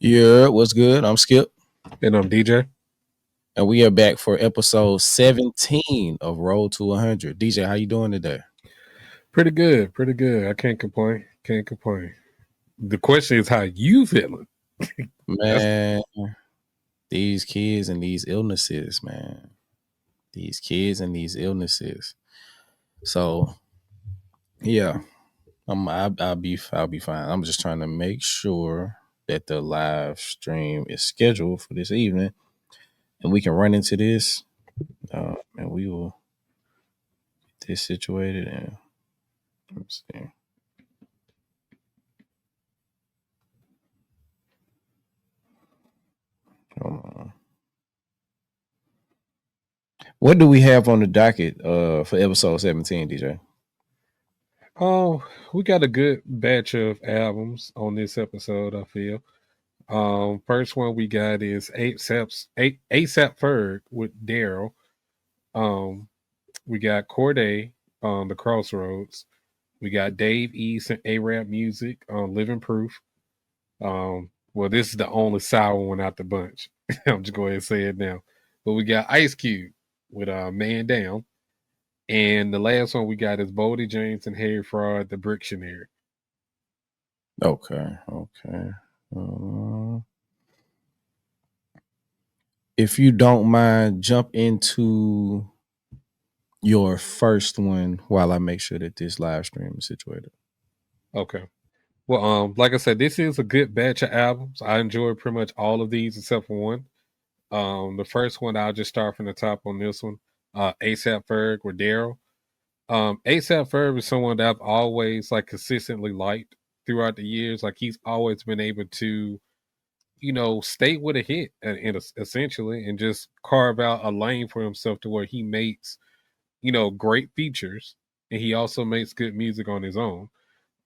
Yeah, what's good? I'm Skip, And I'm DJ. and we are back for episode 17 of Road to 100. DJ, how you doing today? Pretty good, pretty good. I can't complain. Can't complain. The question is how you feeling? That's Man, these kids and these illnesses, man. These kids and these illnesses. So, yeah, I'll be fine. I'm just trying to make sure that the live stream is scheduled for this evening, and we can run into this, and we will get this situated. And let's see. Hold on. What do we have on the docket for episode 17, DJ? oh, we got a good batch of albums on this episode, I feel. First one we got is ASAP Ferg with Darold. We got Cordae on the Crossroads. We got Dave East and A-Rap Music on Living Proof. Well, this is the only sour one out the bunch. I'm just going to say it now. But we got Ice Cube with Man Down. And the last one we got is Boldy James and Harry Fraud, the Bricktionary. Okay. If you don't mind, jump into your first one while I make sure that this live stream is situated. Okay. Well, like I said, this is a good batch of albums. I enjoyed pretty much all of these except for one. The first one, I'll just start from the top on this one. ASAP Ferg with Darold. ASAP Ferg is someone that I've always consistently liked throughout the years. Like he's always been able to, stay with a hit and essentially and just carve out a lane for himself to where he makes, great features and he also makes good music on his own.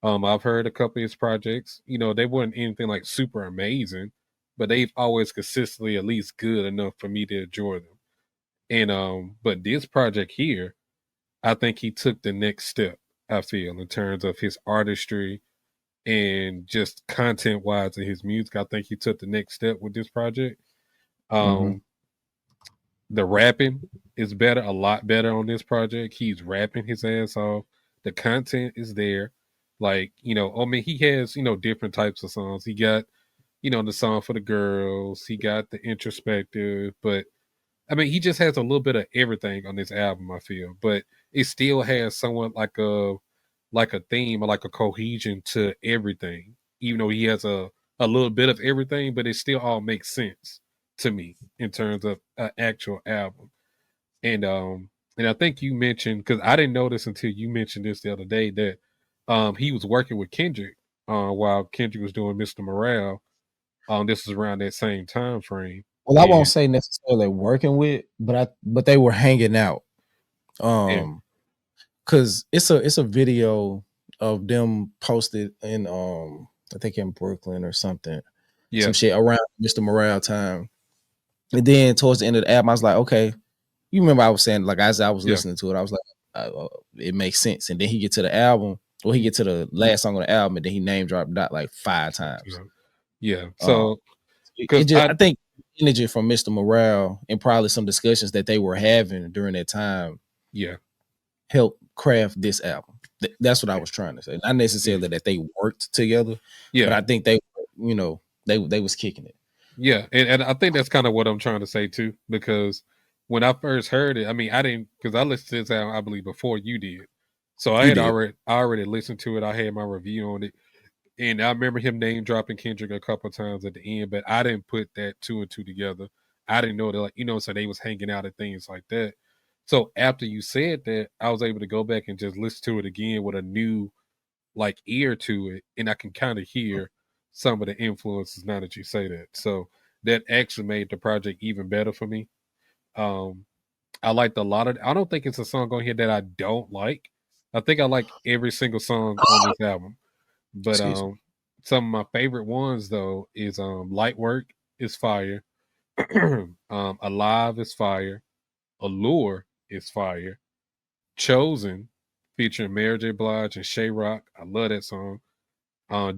I've heard a couple of his projects. They weren't anything like super amazing, but they've always consistently at least good enough for me to enjoy them. And but this project here, I think he took the next step, I feel, in terms of his artistry and just content wise in his music. I think he took the next step with this project. Um the rapping is better, a lot better on this project. He's rapping his ass off. The content is there. I mean, he has, different types of songs. He got, the song for the girls, he got the introspective, but I mean, he just has a little bit of everything on this album, I feel. But it still has somewhat like a theme or like a cohesion to everything. Even though he has a little bit of everything, but it still all makes sense to me in terms of an actual album. And I think you mentioned, because I didn't notice until you mentioned this the other day, that he was working with Kendrick while Kendrick was doing Mr. Morale. This is around that same time frame. Well, I won't And say necessarily working with, but they were hanging out. yeah, Cause it's a video of them posted in I think in Brooklyn or something. yeah, Some shit around Mr. Morale time. And then towards the end of the album, I was like, okay, you remember I was saying, like, as I was yeah. listening to it, I was like, it makes sense. And then he get to the album, or he get to the last song on the album, and then he name dropped Dot like 5 times. Yeah. Um, So it because just, I think energy from Mr. Morale and probably some discussions that they were having during that time yeah, helped craft this album. That's what I was trying to say. Not necessarily that they worked together, but yeah, I think they, they was kicking it. yeah. And I think that's kind of what I'm trying to say too. Because when I first heard it, I mean, I didn't, because I listened to this album, I believe, before you did. So You did. I already listened to it. I had my review on it, and I remember him name dropping Kendrick a couple of times at the end, but I didn't put that two and two together. I didn't know that, so they was hanging out and things like that. So after you said that, I was able to go back and just listen to it again with a new ear to it, and I can kind of hear some of the influences now that you say that. So that actually made the project even better for me. Um, I liked a lot of. I don't think it's a song on here that I don't like. I think I like every single song on this album. But Excuse me. some of my favorite ones though is Light Work is fire. Alive is fire. Allure is fire. Chosen featuring Mary J. Blige and Shay Rock. I love that song.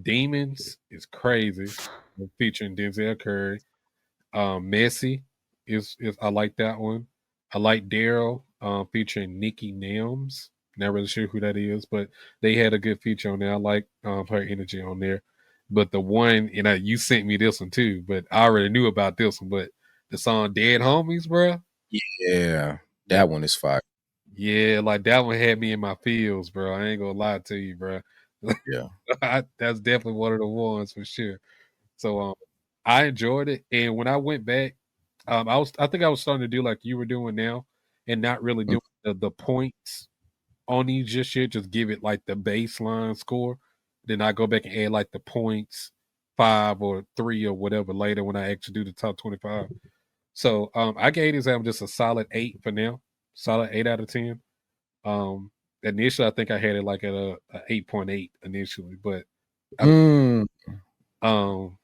Demons is crazy, featuring Denzel Curry. Messy is I like that one. I like Daryl featuring Nikki Nelms. Not really sure who that is, but they had a good feature on there. I like her energy on there. But the one, and you sent me this one too, but I already knew about this one. But the song "Dead Homies," bro. Yeah, that one is fire. Yeah, like that one had me in my feels, bro. I ain't gonna lie to you, bro. Yeah. That's definitely one of the ones for sure. So I enjoyed it, and when I went back, I think I was starting to do like you were doing now, and not really Mm. doing the points on these just yet. Just give it like the baseline score. Then I go back and add like the points 5 or 3 or whatever later when I actually do the top 25. So I gave this album just a solid 8 for now, solid 8 out of 10. Initially I think I had it like at a 8.8 initially, but I Mm.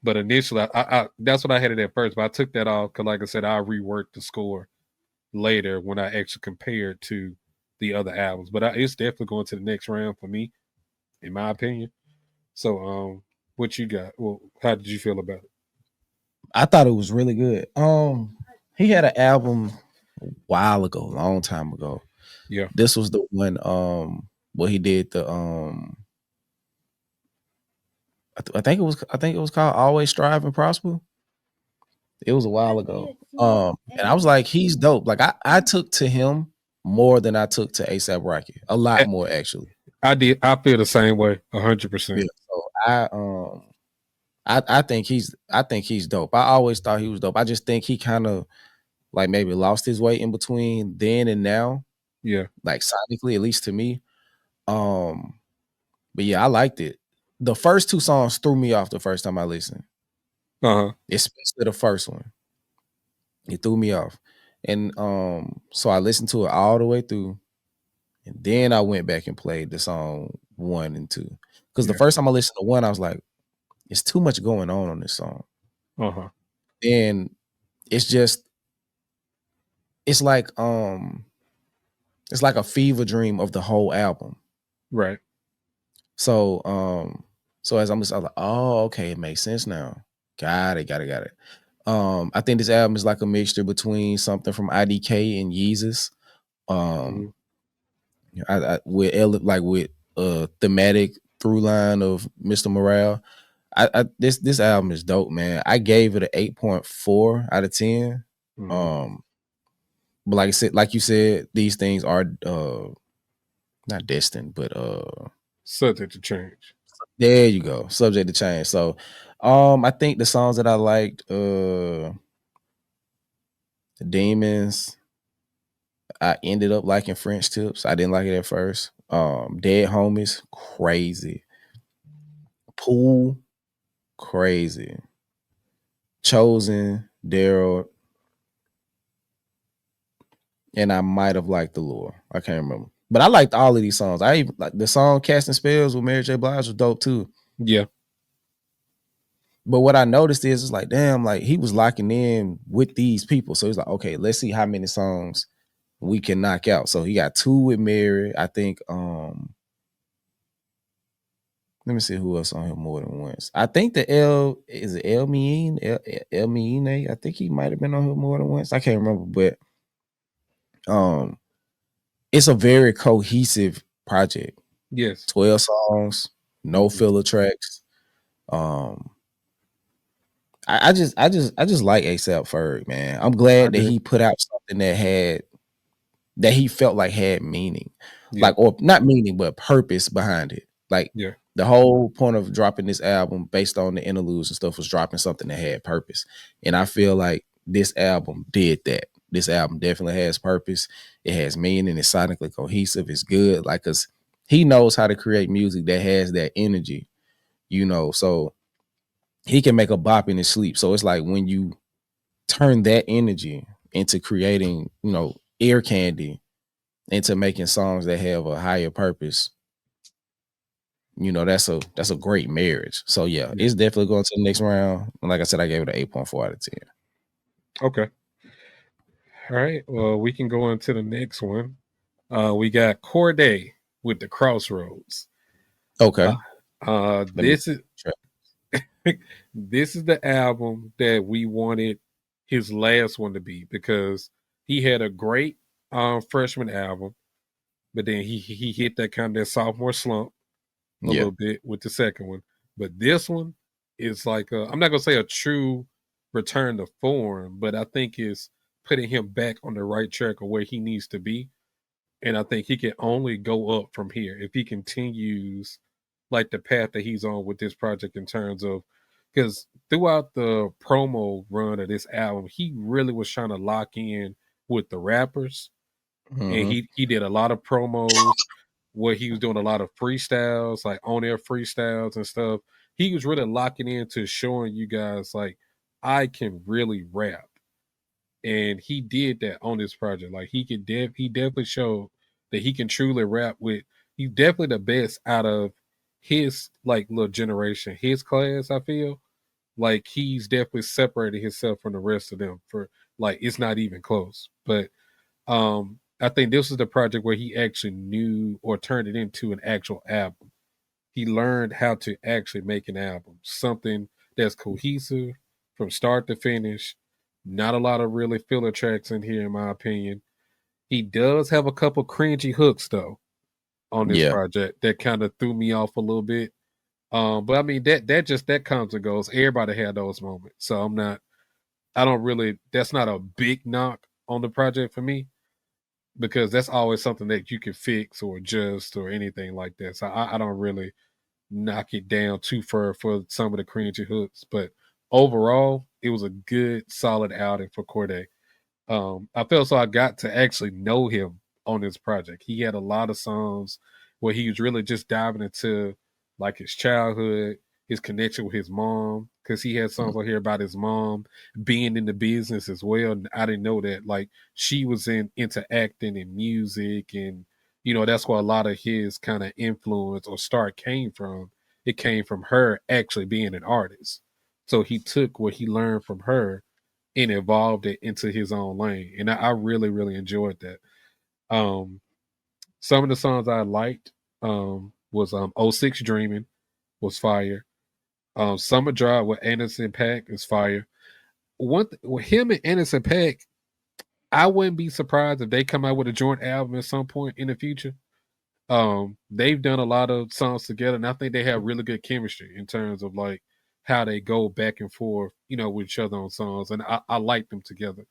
but initially, I that's what I had it at first. But I took that off because, like I said, I reworked the score later when I actually compared to the other albums. But it's definitely going to the next round for me, in my opinion. So, what you got? Well, how did you feel about it? I thought it was really good. He had an album a while ago, a long time ago. Yeah, This was the one where he did the I think it was called Always Strive and Prosper. It was a while ago. And I was like, he's dope. Like I took to him more than I took to ASAP Rocky. A lot more actually. I did. I feel the same way, Yeah. 100%. So I think he's dope. I always thought he was dope. I just think he kind of like maybe lost his way in between then and now, Yeah. like sonically, at least to me. But yeah, I liked it. The first two songs threw me off the first time I listened, especially the first one. It threw me off. And so I listened to it all the way through. And then I went back and played the song 1 and 2. Because the Yeah. first time I listened to 1, I was like, it's too much going on this song. And it's just it's like a fever dream of the whole album. Right. So as I was like, oh, okay, it makes sense now. Got it. I think this album is like a mixture between something from IDK and Yeezus. Mhm. With thematic through line of Mr. Morale. This album is dope, man. I gave it an 8.4 out of 10. Mhm. But like you said, these things are not destined, but Subject to change. there you go, subject to change. So I think the songs that I liked, the Demons, I ended up liking French Tips. I didn't like it at first. Dead Homies, crazy. Pool, crazy. Chosen, Darold, and I might have liked The Lure. I can't remember. But I liked all of these songs. I even like the song Casting Spells with Mary J. Blige was dope too. Yeah. But what I noticed is it's like, damn, like he was locking in with these people. So he's like, okay, let's see how many songs we can knock out. So he got 2 with Mary. I think let me see who else on here more than once. I think the L is it El Mean, El Mean. I think he might have been on here more than once. I can't remember, but it's a very cohesive project. Yes. 12 songs, no filler tracks. I just like ASAP Ferg, man. I'm I glad that do. he put out something that he felt like had meaning. Yeah. Like, or not meaning, but purpose behind it. Like Yeah. the whole point of dropping this album based on the interludes and stuff was dropping something that had purpose. And I feel like this album did that. This album definitely has purpose. It has meaning. It's sonically cohesive. It's good. Like, cause he knows how to create music that has that energy, so he can make a bop in his sleep. So it's like when you turn that energy into creating, ear candy, into making songs that have a higher purpose, that's a great marriage. So yeah, Yeah. it's definitely going to the next round. And like I said, I gave it an 8.4 out of 10. Okay. All right. Well, we can go into the next one. We got Cordae with the Crossroads. Okay. Let me This is this is the album that we wanted his last one to be, because he had a great freshman album, but then he hit that kind of that sophomore slump a yeah. little bit with the second one. But this one is like I'm not gonna say a true return to form, but I think it's putting him back on the right track of where he needs to be. And I think he can only go up from here if he continues like the path that he's on with this project, in terms of, because throughout the promo run of this album, he really was trying to lock in with the rappers, and Mm-hmm. he did a lot of promos where he was doing a lot of freestyles, like on air freestyles and stuff. He was really locking into showing you guys like, I can really rap, and he did that on this project. Like he definitely showed that he can truly rap with. He's definitely the best out of his like little generation, his class. I feel like he's definitely separated himself from the rest of them. For like, it's not even close. But I think this is the project where he actually knew or turned it into an actual album. He learned how to actually make an album, something that's cohesive from start to finish. Not a lot of really filler tracks in here, in my opinion. He does have a couple cringy hooks though on this Yeah. project that kind of threw me off a little bit. But I mean that comes and goes. Everybody had those moments, so I don't really. That's not a big knock on the project for me, because that's always something that you can fix or adjust or anything like that. So I don't really knock it down too far for some of the cringy hooks. But overall, it was a good, solid outing for Cordae. I felt so I got to actually know him on this project. He had a lot of songs where he was really just diving into like his childhood, his connection with his mom, because he had songs on here about his mom being in the business as well. And I didn't know that. Like, she was into acting and music, and that's where a lot of his kind of influence or start came from. It came from her actually being an artist. So he took what he learned from her and evolved it into his own lane. And I really, really enjoyed that. Um, some of the songs I liked was '06 Dreaming was fire. Summer Drive with Anderson .Paak is fire. With him and Anderson .Paak, I wouldn't be surprised if they come out with a joint album at some point in the future. They've done a lot of songs together, and I think they have really good chemistry in terms of like how they go back and forth, with each other on songs, and I like them together.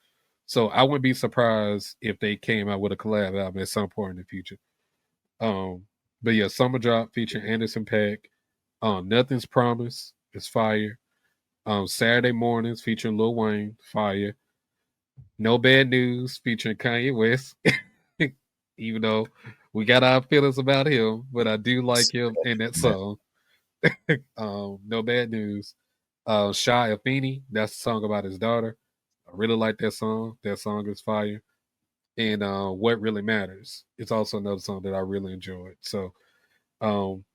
So I wouldn't be surprised if they came out with a collab album at some point in the future. Um, but yeah, Summer Drop featuring Anderson .Paak. Nothing's Promised is fire. Saturday Mornings featuring Lil Wayne, fire. No Bad News featuring Kanye West. Even though we got our feelings about him, but I do like him in that song. No Bad News. Shy Afeni, that's a song about his daughter. I really like that song. That song is fire. And What Really Matters. It's also another song that I really enjoyed. So um,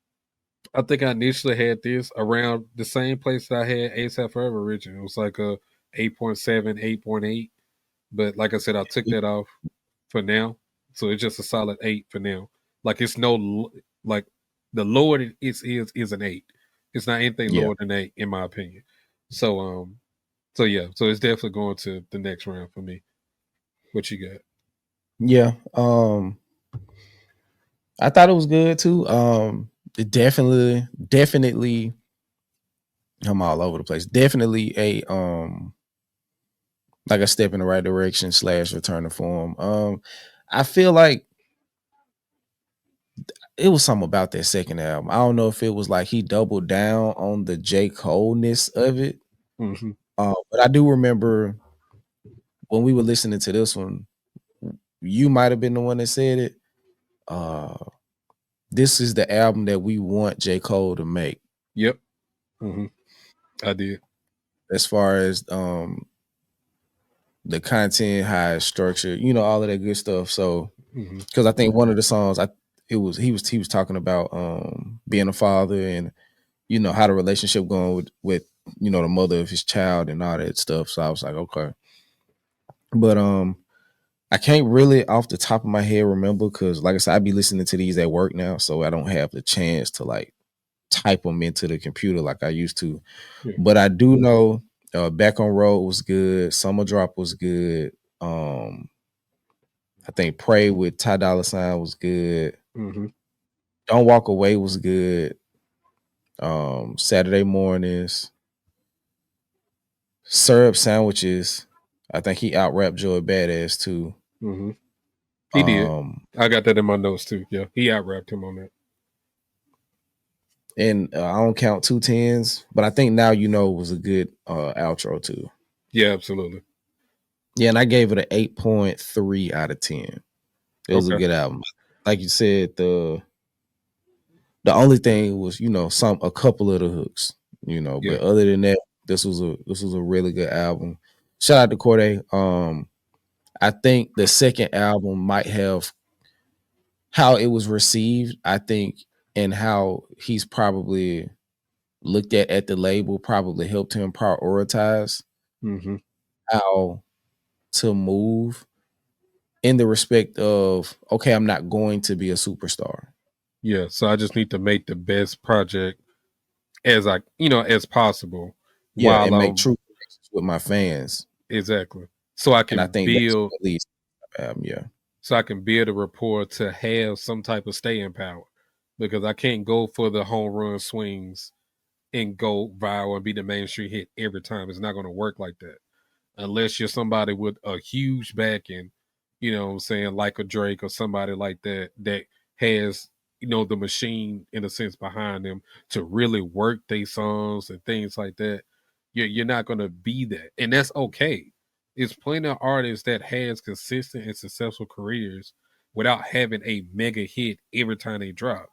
I think I initially had this around the same place that I had ASAP Forever originally. It was like a 8.7, 8.8. But like I said, I took that off for now. So it's just a solid 8 for now. Like, it's no, like, the lower it is an 8. It's not anything Yeah. lower than 8 in my opinion. So yeah, so it's definitely going to the next round for me. What you got? Yeah. I thought it was good too. It definitely I'm all over the place. Definitely a like a step in the right direction / return to form. I feel like it was something about that second album. I don't know if it was like he doubled down on the J. Cole-ness of it. Mm-hmm. But I do remember when we were listening to this one, you might have been the one that said it. Uh this is the album that we want J. Cole to make. Yep. Mm-hmm. I did. As far as the content, how it's structured, all of that good stuff. So Mm-hmm. because I think one of the songs he was talking about being a father and how the relationship going with the mother of his child and all that stuff. So I was like, okay. But I can't really off the top of my head remember, because like I said, I be listening to these at work now, so I don't have the chance to like type them into the computer like I used to. Yeah. But I do know Back on Road was good. Summer Drop was good. I think Pray with Ty Dolla $ign was good. Mm-hmm. Don't Walk Away was good. Saturday Mornings. Syrup Sandwiches. I think he out rapped Joey Badass too. Mm-hmm. He did. I got that in my notes too. Yeah, he out rapped him on that. And I don't count 210s, but I think Now You Know was a good outro too. Yeah, absolutely. Yeah, and I gave it an 8.3 out of 10. It was a good album. Like you said, the only thing was, a couple of the hooks, but other than that, this was a really good album. Shout out to Cordae. I think the second album might have how it was received, I think, and how he's probably looked at the label probably helped him prioritize how to move in the respect of, okay, I'm not going to be a superstar. Yeah, so I just need to make the best project as as possible. Yeah, and make true connections with my fans. Exactly. So I can build at least yeah. So I can build a rapport to have some type of staying power, because I can't go for the home run swings and go viral and be the mainstream hit every time. It's not going to work like that unless you're somebody with a huge backing, you know what I'm saying, like a Drake or somebody like that has, the machine in a sense behind them to really work their songs and things like that. You're not going to be that. And that's okay. It's plenty of artists that has consistent and successful careers without having a mega hit every time they drop.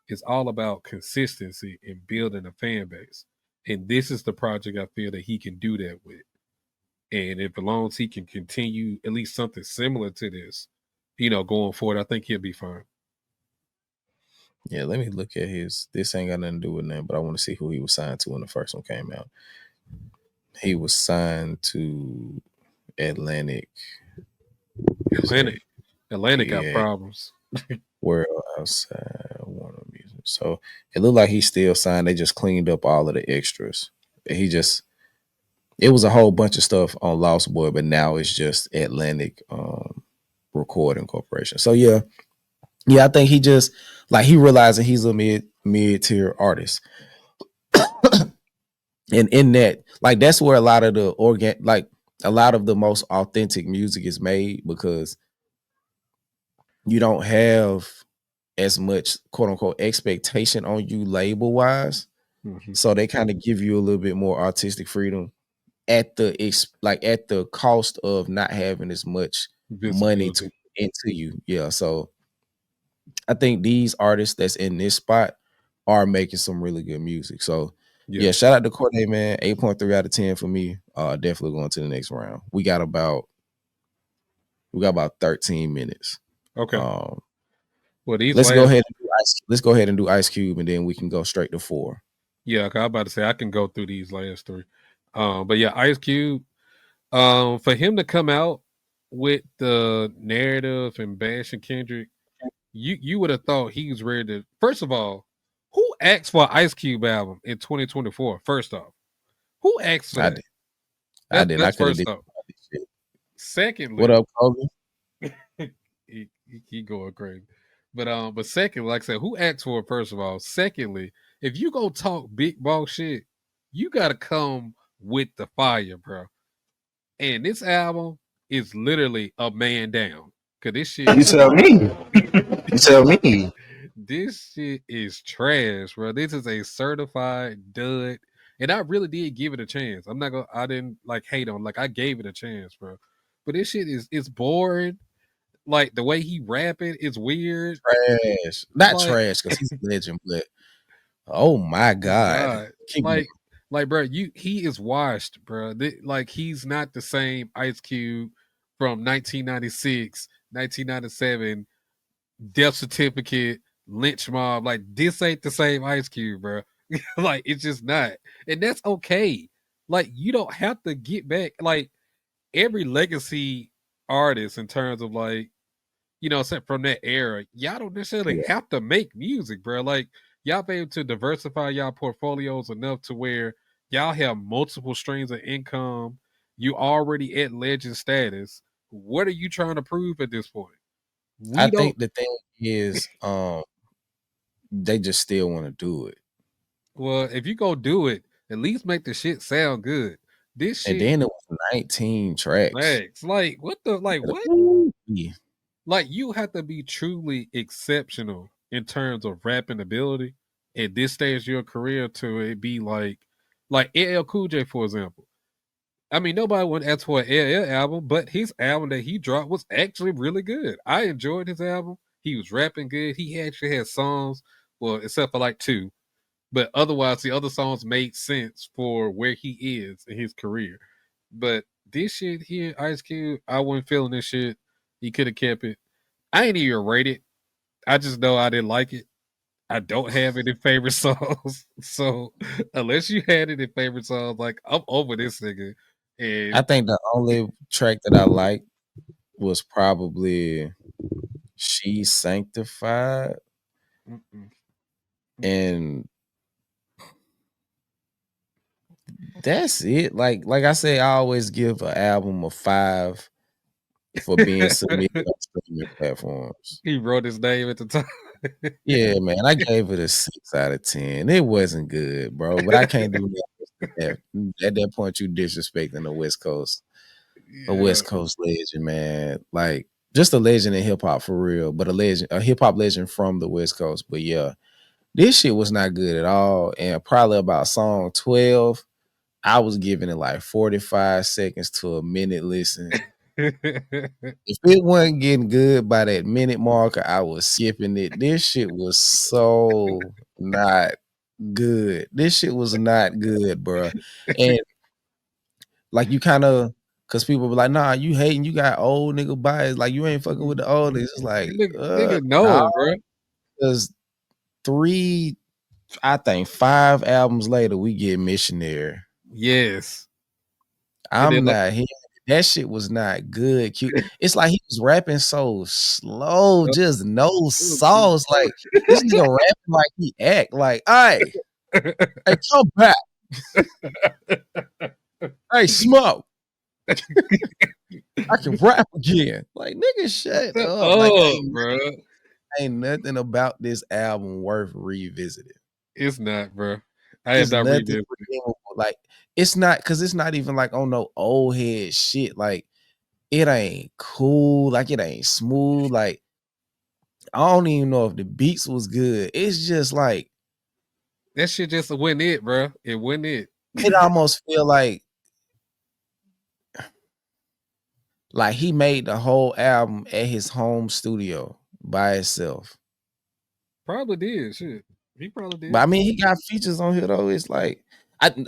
It's all about consistency and building a fan base. And this is the project I feel that he can do that with. And if long as he can continue at least something similar to this, going forward, I think he'll be fine. Yeah, let me look at this ain't got nothing to do with that, but I want to see who he was signed to when the first one came out. He was signed to Atlantic. Atlantic got problems. World Outside Warner Music. So it looked like he's still signed. They just cleaned up all of the extras. It was a whole bunch of stuff on Lost Boy, but now it's just Atlantic Recording Corporation. So yeah, I think he just he realizing he's a mid-tier artist. And in that, that's where a lot of the most authentic music is made, because you don't have as much quote unquote expectation on you label wise. Mm-hmm. So they kind of give you a little bit more artistic freedom at the cost of not having as much money into you. Yeah. So I think these artists that's in this spot are making some really good music. So yeah, shout out to Cordae, man. 8.3 out of 10 for me. Definitely going to the next round. We got about 13 minutes. Okay. Well, let's go ahead and do Ice Cube, and then we can go straight to 4. Yeah, I was about to say I can go through these last 3. But yeah, Ice Cube, for him to come out with the narrative and bashing Kendrick, you would have thought he was ready to. First of all, who asked for Ice Cube album in 2024? First off, who asked for that? I did. That's first off. Secondly, what up, Kobe? he going crazy. But secondly, like I said, who asked for it? First of all, secondly, if you go talk big ball shit, you gotta come with the fire, bro. And this album is literally a man down. Cause this shit. You tell me. You tell me. This shit is trash, bro. This is a certified dud. And I really did give it a chance. I didn't hate on. I gave it a chance, bro. But this shit is boring. Like the way he rapping is weird. Trash. Not trash, because he's a legend, but oh my God. Bro, he is washed, bro. He's not the same Ice Cube from 1996, 1997, Death Certificate, Lynch Mob. This ain't the same Ice Cube, bro. It's just not. And that's okay. You don't have to get back. Every legacy artist in terms of except from that era, y'all don't necessarily have to make music, bro. y'all be able to diversify y'all portfolios enough to where y'all have multiple streams of income. You already at legend status. What are you trying to prove at this point? I think the thing is, they just still want to do it. Well, if you go do it, at least make the shit sound good. This shit, and then it was 19 tracks. like what the like what? Ooh. Like you have to be truly exceptional in terms of rapping ability at this stage of your career to it be like LL Cool J, for example. I mean, nobody would ask for an LL album, but his album that he dropped was actually really good. I enjoyed his album. He was rapping good. He actually had songs, well, except for like 2. But otherwise, the other songs made sense for where he is in his career. But this shit here, Ice Cube, I wasn't feeling this shit. He could have kept it. I ain't even rate it. I just know I didn't like it. I don't have any favorite songs. So unless you had any favorite songs, like I'm over this nigga. And I think the only track that I liked was probably She's Sanctified. And that's it. Like I say, I always give an album a 5 for being submitted on streaming platforms. He wrote his name at the top. Yeah, man. I gave it a 6 out of 10. It wasn't good, bro. But I can't do that. At that point, you disrespecting the West Coast. A West Coast legend, man. Like just a legend in hip hop for real, but a hip hop legend from the West Coast. But yeah, this shit was not good at all. And probably about song 12, I was giving it like 45 seconds to a minute listen. If it wasn't getting good by that minute marker, I was skipping it. This shit was so not good. This shit was not good, bro. And like you kind of, cause people be like, nah, you hating, you got old nigga bias, like you ain't fucking with the oldies. It's like, nigga, no, nah, bro. Cause 5 albums later, we get Missionary. Yes. I'm not here. That shit was not good. It's like he was rapping so slow, just no sauce. Like this nigga rapping like he act like, hey, come back. Hey, Smoke. I can rap again. Like, nigga, shut up. Like, bro. Ain't nothing about this album worth revisiting. It's not, bro. I have not revisited. Like, it's not, because it's not even like on no old head shit. Like, it ain't cool. Like, it ain't smooth. Like, I don't even know if the beats was good. It's just like that shit just went it, bro. It went it. It almost feel like he made the whole album at his home studio by himself. Probably did. Shit, he probably did. But I mean, he got features on here though. It's like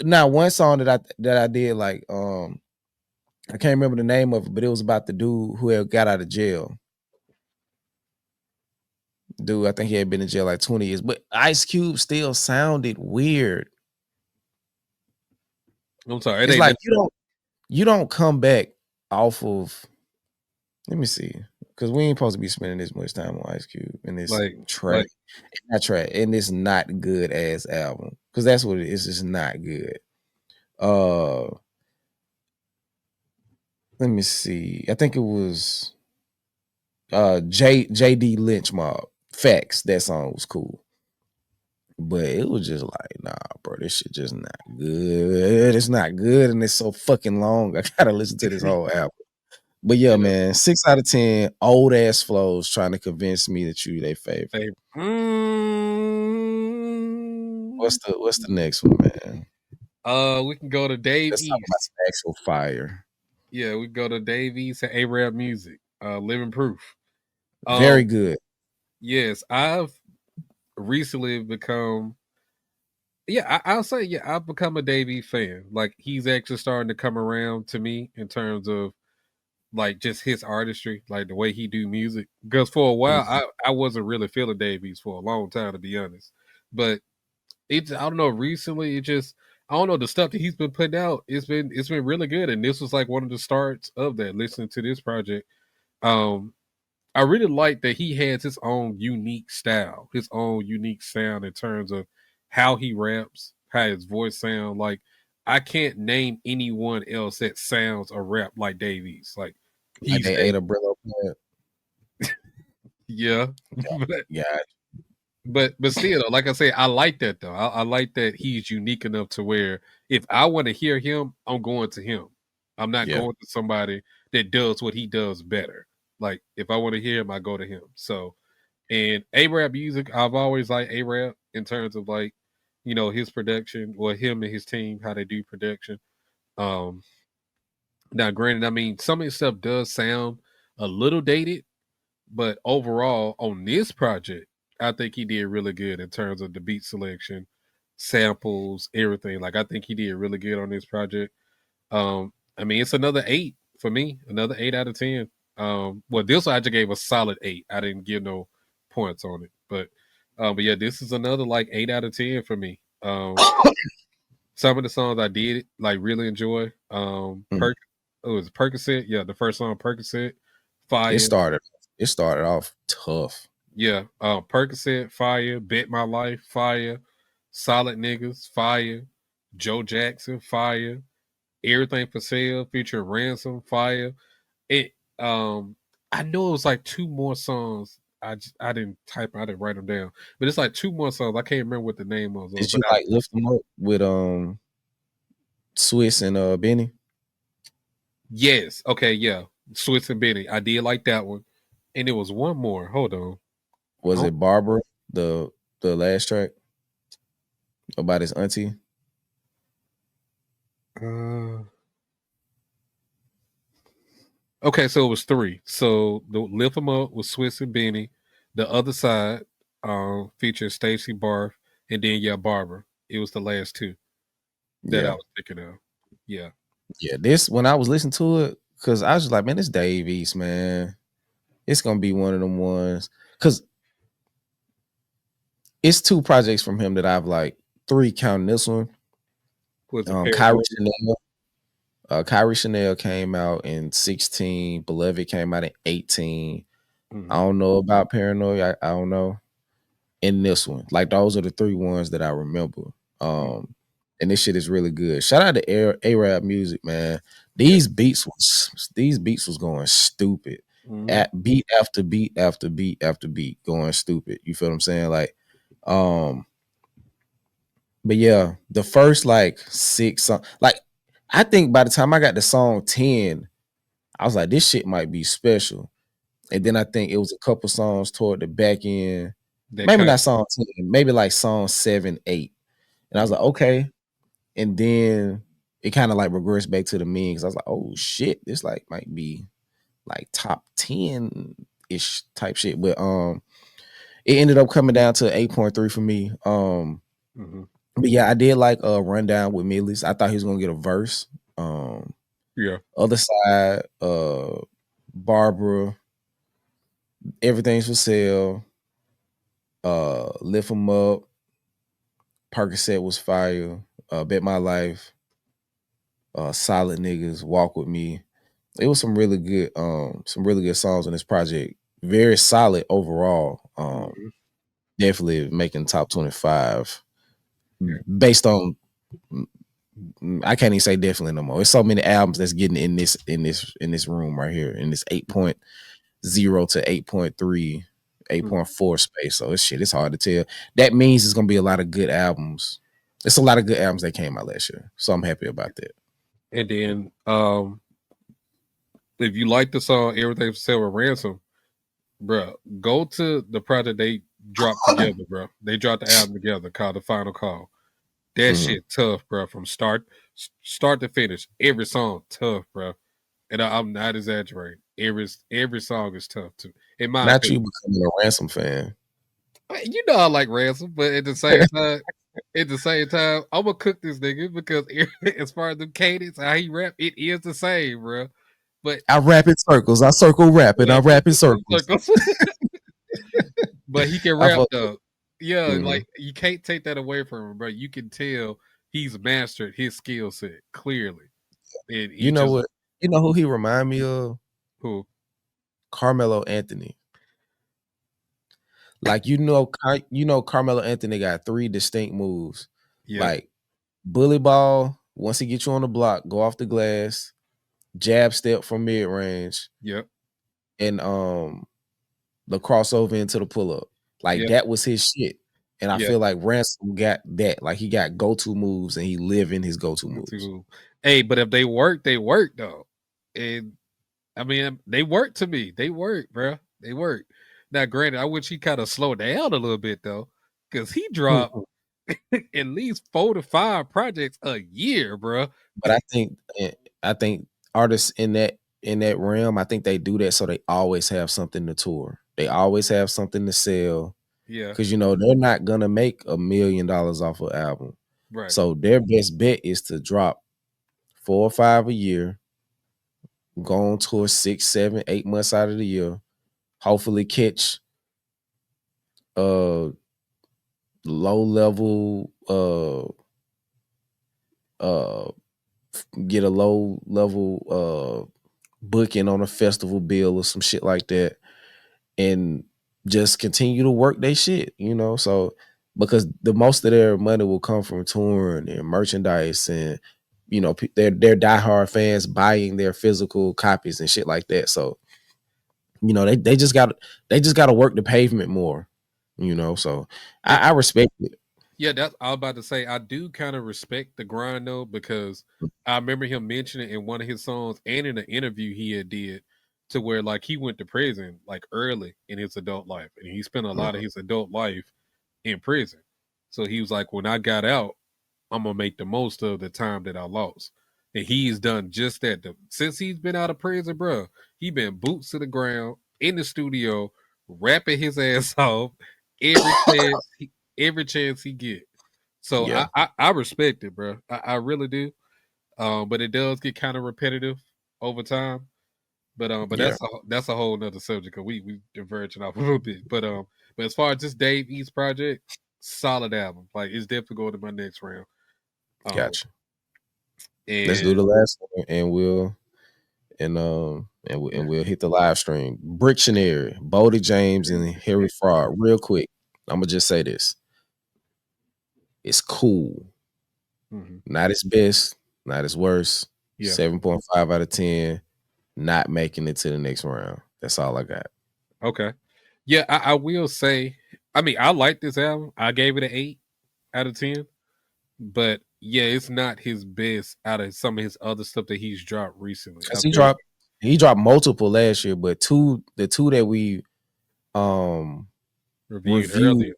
now one song that I did like I can't remember the name of it, but it was about the dude who had got out of jail. Dude, I think he had been in jail like 20 years, but Ice Cube still sounded weird. I'm sorry. It's like you don't come back off of. Let me see, because we ain't supposed to be spending this much time on Ice Cube in this track, and this not good ass album, because that's what it is. It's just not good. Let me see. I think it was JD Lynch Mob. Facts. That song was cool. But it was just like, nah, bro, this shit just not good. It's not good, and it's so fucking long. I gotta listen to this whole album. But yeah, man, 6 out of 10, old ass flows trying to convince me that you their favorite. What's the next one, man? We can go to Dave Let's East. talk about some actual fire. Yeah, we go to Dave East and A-Rap Music. Living Proof. Very good. Yes, I've recently become. Yeah, I'll say I've become a Dave East fan. Like he's actually starting to come around to me in terms of like just his artistry, like the way he do music. Because for a while, I wasn't really feeling Dave East for a long time, to be honest. But I don't know. Recently, I don't know, the stuff that he's been putting out. It's been really good, and this was like one of the starts of that. Listening to this project, I really like that he has his own unique style, his own unique sound in terms of how he raps, how his voice sounds. Like I can't name anyone else that sounds a rap like Davies. Like Like he's they ate a Brillo pad. yeah. Yeah. But still, like I say, I like that though. I like that he's unique enough to where if I want to hear him, I'm going to him. I'm not Yeah. going to somebody that does what he does better. Like if I want to hear him, I go to him. So and A-Rap music, I've always liked A-Rap in terms of like, his production or him and his team, how they do production. Um Now granted, I mean some of his stuff does sound a little dated, but overall on this project, I think he did really good in terms of the beat selection, samples, everything. Like I think he did really good on this project. I mean it's another 8 for me, another 8 out of 10. Well, this one I just gave a solid 8. I didn't give no points on it, but yeah, this is another like 8 out of 10 for me. Some of the songs I did like really enjoy. It was Percocet. Yeah, the first song Percocet, fire. It started off tough. Yeah, Percocet, fire. Bet My Life, fire. Solid Niggas, fire. Joe Jackson, fire. Everything for Sale featuring Ransom, fire. It I know it was like 2 more songs. I didn't write them down, but it's like 2 more songs. I can't remember what the name was. Did But you like lift them up with Swiss and Benny? yes, okay, yeah, Swiss and Benny. I did like that one, and there was one more. Hold on, Was it Barbara, the last track about his auntie? Okay, so it was 3. So the Lift 'Em Up was Swiss and Benny. The Other Side featured Stacey Barth, and then Barbara. It was the last 2 that I was thinking of. Yeah. Yeah, this when I was listening to it, because I was just like, man, this Dave East, man. It's gonna be one of them ones. Cause it's 2 projects from him that I've like 3 counting this one. Kyrie Chanel came out in 16. Beloved came out in 18. I don't know about Paranoid. I don't know. In this one, like those are the 3 ones that I remember. And this shit is really good. Shout out to A-Rap Music, man. These beats was going stupid. At beat after beat after beat after beat, going stupid. You feel what I'm saying? Like, but yeah, the first like 6 songs, like I think by the time I got to song 10, I was like, this shit might be special. And then I think it was a couple songs toward the back end. Maybe not song 10, maybe like song 7, 8. And I was like, okay. And then it kind of like regressed back to the mean because I was like, oh shit, this like might be like top 10-ish type shit. But it ended up coming down to 8.3 for me. But yeah, I did like Rundown with Millie's. I thought he was gonna get a verse. Other Side, Barbara, Everything's for Sale, Lift 'Em Up, Percocet was fire, Bet My Life, Solid Niggas, Walk With Me. It was some really good songs on this project. Very solid overall. Definitely making top 25 based on, I can't even say definitely no more. There's so many albums that's getting in this room right here in this 8.0 to 8.3, 8.4 space. So it's hard to tell. That means it's gonna be a lot of good albums. It's a lot of good albums that came out last year. So I'm happy about that. And then if you like the song Everything for Sale with Ransom, bro, go to the project they dropped together, bro. They dropped the album together called The Final Call. That shit tough, bro. From start to finish, every song tough, bro. And I'm not exaggerating. Every song is tough too. In my Not opinion. you becoming a Ransom fan. You know I like Ransom, but at the same time, I'm gonna cook this nigga because as far as the cadence, how he rap, it is the same, bro. But I rap in circles. I circle rap and I rap in circles. But he can rap though. Yeah, like you can't take that away from him, bro. You can tell he's mastered his skill set clearly. And you know what? You know who he remind me of? Who? Carmelo Anthony. Like Carmelo Anthony got 3 distinct moves. Yeah, Like bully ball, once he gets you on the block, go off the glass, jab step from mid range, yep, and the crossover into the pull up. Like yep, that was his shit. And I yep. feel like Ransom got that. Like he got go-to moves and he live in his go-to moves. Hey, but if they work though. And I mean, they work to me. They work, bro. They work. Now, granted, I wish he kind of slowed down a little bit though, because he dropped at least 4 to 5 projects a year, bro. But I think artists in that realm, I think they do that so they always have something to tour. They always have something to sell. Yeah, Because they're not gonna make $1 million off an album. right. So their best bet is to drop 4 or 5 a year, go on tour 6, 7, 8 months out of the year, hopefully catch low level get a low level booking on a festival bill or some shit like that, and just continue to work their shit, so because the most of their money will come from touring and merchandise and their diehard fans buying their physical copies and shit like that. So they just got to work the pavement more, so I respect it. Yeah, that's I was about to say. I do kind of respect the grind though, because I remember him mentioning in one of his songs and in an interview he had did, to where like he went to prison like early in his adult life, and he spent a lot of his adult life in prison. So he was like, when I got out, I'm gonna make the most of the time that I lost, and he's done just that. Since he's been out of prison, bro, he been boots to the ground in the studio, rapping his ass off every every chance he get. So Yeah. I respect it, bro. I really do. But it does get kind of repetitive over time. But Yeah. that's a whole nother subject. Cause we diverging off a little bit. But as far as just Dave East project, solid album. Like it's definitely going to my next round. Gotcha. Let's do And the last one and we'll we'll hit the live stream. Bricktionary, Boldy James and Harry Fraud. Real quick, I'm gonna just say this. It's cool. Not his best, not his worst. Yeah. 7.5 out of 10. Not making it to the next round. That's all I got. Okay. Yeah, I will say, I mean, I like this album. I gave it an 8 out of 10. But yeah, it's not his best out of some of his other stuff that he's dropped recently. Because he dropped multiple last year, but the two that we reviewed earlier.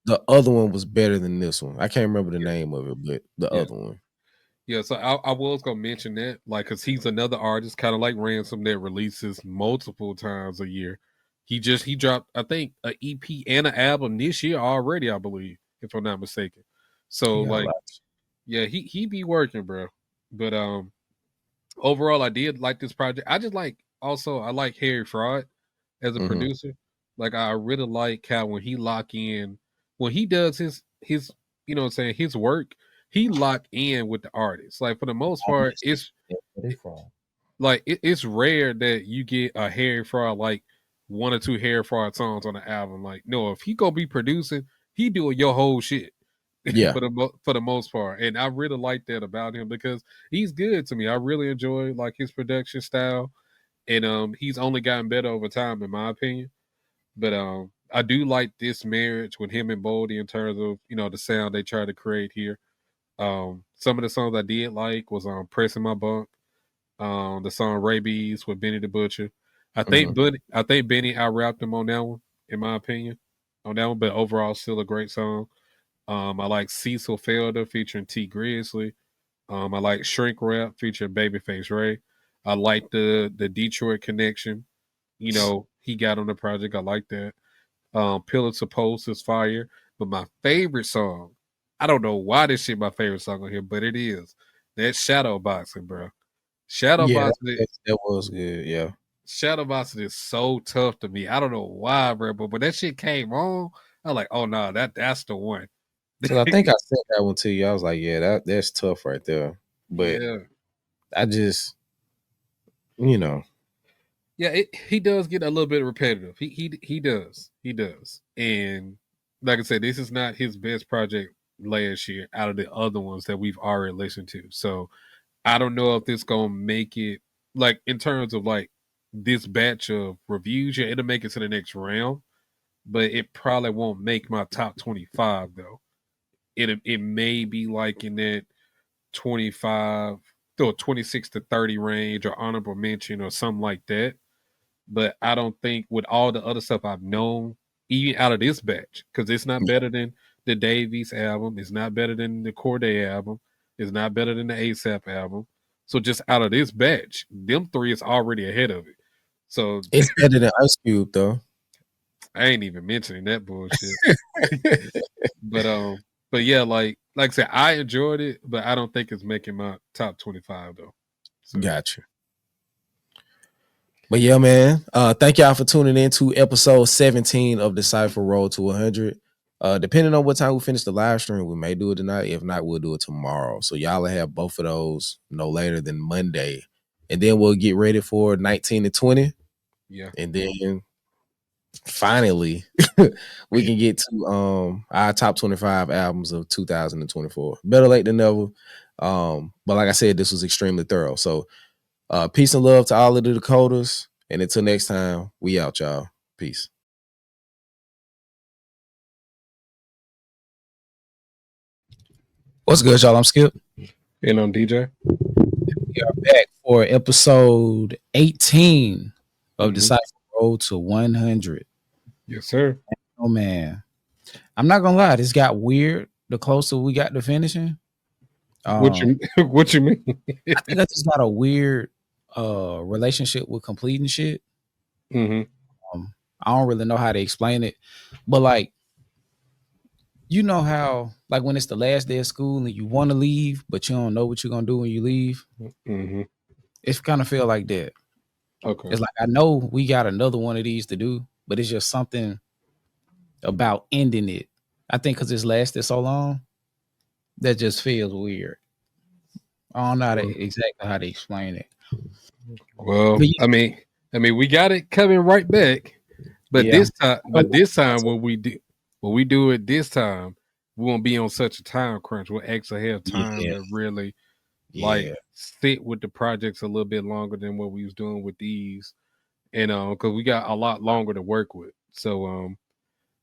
The other one was better than this one. I can't remember the name of it, but the other one. Yeah, so I was gonna mention that, like, cause he's another artist, kind of like Ransom, that releases multiple times a year. He dropped, I think, an EP and an album this year already, I believe, if I'm not mistaken. So yeah, he be working, bro. But overall, I did like this project. I like Harry Fraud as a producer. Like I really like how when he when he does his his work, he lock in with the artist. Like for the most part, it's rare that you get a Harry Fraud, like 1 or 2 Harry Fraud songs on the album. Like no, if he gonna be producing, he doing your whole shit. Yeah. for the most part, and I really like that about him because he's good to me. I really enjoy like his production style, and he's only gotten better over time, in my opinion. But I do like this marriage with him and Boldy in terms of the sound they try to create here. Some of the songs I did like was "Pressing My Bunk," the song "Rabies" with Benny the Butcher. I think Benny out rapped him on that one, in my opinion, on that one. But overall, still a great song. I like Cecil Felder featuring T Grizzly. I like Shrink Rap featuring Babyface Ray. I like the Detroit connection. He got on the project. I like that. Pillar to Post is fire. But my favorite song, I don't know why this shit my favorite song on here, but it is. That's Shadow Boxing, bro. Shadow Boxing. That was good, yeah. Shadow Boxing is so tough to me. I don't know why, bro. But when that shit came on, I was like, oh no, that's the one. Because I think I said that one to you. I was like, yeah, that's tough right there. But yeah. I just, Yeah, he does get a little bit repetitive. He does. And like I said, this is not his best project last year out of the other ones that we've already listened to. So I don't know if this gonna make it, like, in terms of like this batch of reviews. Yeah, it'll make it to the next round, but it probably won't make my top 25 though. It may be like in that 25 or 26 to 30 range, or honorable mention or something like that. But I don't think with all the other stuff I've known, even out of this batch, because it's not better than the Davies album, it's not better than the Cordae album, it's not better than the ASAP album. So just out of this batch, them three is already ahead of it. So It's better than Ice Cube, though. I ain't even mentioning that bullshit. But yeah, like I said, I enjoyed it, but I don't think it's making my top 25 though. So. Gotcha. But yeah, man, thank y'all for tuning in to episode 17 of DeCypher Road to 100. Depending on what time we finish the live stream, we may do it tonight. If not, we'll do it tomorrow. So y'all will have both of those no later than Monday. And then we'll get ready for 19 to 20. Yeah. And then finally we can get to our top 25 albums of 2024. Better late than never. But like I said, this was extremely thorough. So peace and love to all of the Dakotas. And until next time, we out, y'all. Peace. What's good, y'all? I'm Skip. And I'm DJ. We are back for episode 18 of DeCypher Road to 100. Yes, sir. Oh, man. I'm not going to lie. This got weird the closer we got to finishing. What you mean? I think I just got a weird relationship with completing shit. Mm-hmm. I don't really know how to explain it, but like, you know how like when it's the last day of school and you want to leave, but you don't know what you're gonna do when you leave. Mm-hmm. It's kind of feel like that. Okay. It's like I know we got another one of these to do, but it's just something about ending it. I think because it's lasted so long, that just feels weird. I don't know exactly how to explain it. Well, I mean, we got it coming right back, but this time, when we do it this time, we won't be on such a time crunch. We'll actually have time to really like sit with the projects a little bit longer than what we was doing with these, and because we got a lot longer to work with. So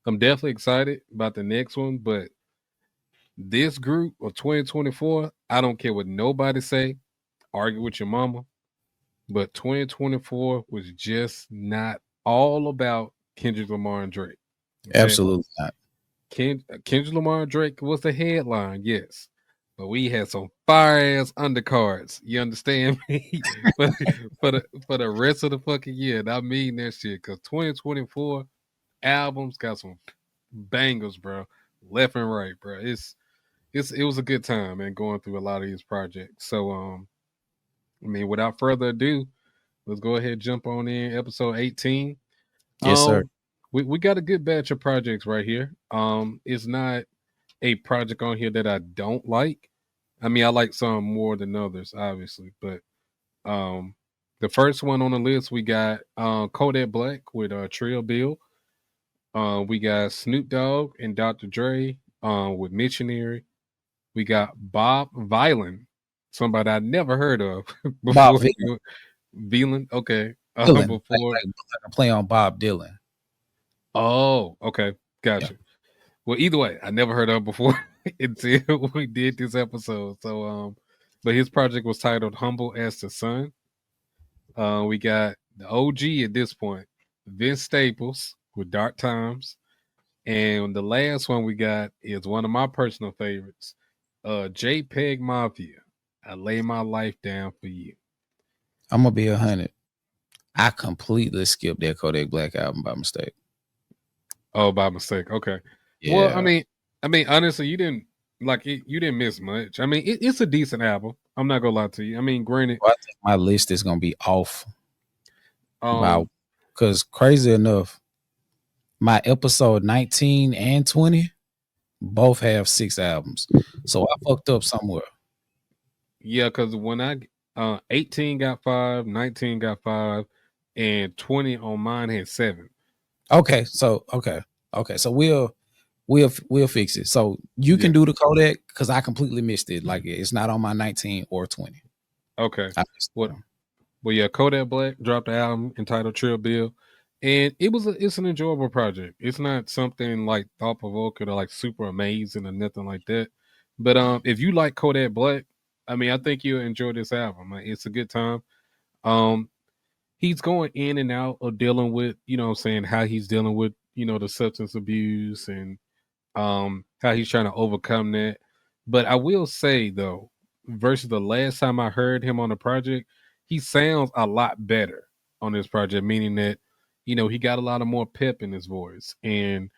I'm definitely excited about the next one, but this group of 2024, I don't care what nobody say, argue with your mama. But 2024 was just not all about Kendrick Lamar and Drake. Okay? Absolutely not. Kendrick Lamar and Drake was the headline, yes. But we had some fire ass undercards. You understand me? for the rest of the fucking year. And I mean that shit. Because 2024 albums got some bangers, bro. Left and right, bro. It was a good time, man, going through a lot of these projects. So I mean, without further ado, let's go ahead and jump on in episode 18. Yes, sir. We got a good batch of projects right here. It's not a project on here that I don't like. I mean, I like some more than others, obviously. But the first one on the list, we got Kodak Black with Trill Bill. We got Snoop Dogg and Dr. Dre with Missionary. We got Bob Vylan, somebody I never heard of before. Bob Vylan, okay. Before like a play on Bob Dylan. Oh, okay, gotcha. Yeah. Well, either way, I never heard of him before until we did this episode. So, but his project was titled "Humble as the Sun." We got the OG at this point, Vince Staples with Dark Times, and the last one we got is one of my personal favorites, JPegMafia. I lay my life down for you. I'm gonna be 100. I completely skipped that Kodak Black album by mistake. Oh, by mistake. Okay. Yeah. Well, I mean, honestly, you didn't like it. You didn't miss much. I mean, it's a decent album. I'm not gonna lie to you. I mean, granted, I think my list is gonna be off. Because crazy enough, my episode 19 and 20 both have 6 albums, so I fucked up somewhere. Yeah, because when 18 got 5, 19 got 5, and 20 on mine had 7. Okay, so we'll fix it. So you can do the Kodak because I completely missed it. Like it's not on my 19 or 20. Okay. Well, yeah, Kodak Black dropped the album entitled Trill Bill, and it's an enjoyable project. It's not something like thought provoking or like super amazing or nothing like that. But if you like Kodak Black, I mean, I think you'll enjoy this album. Like, it's a good time. He's going in and out of dealing with, how he's dealing with, the substance abuse and how he's trying to overcome that. But I will say though, versus the last time I heard him on the project, he sounds a lot better on this project, meaning that, he got a lot of more pep in his voice. And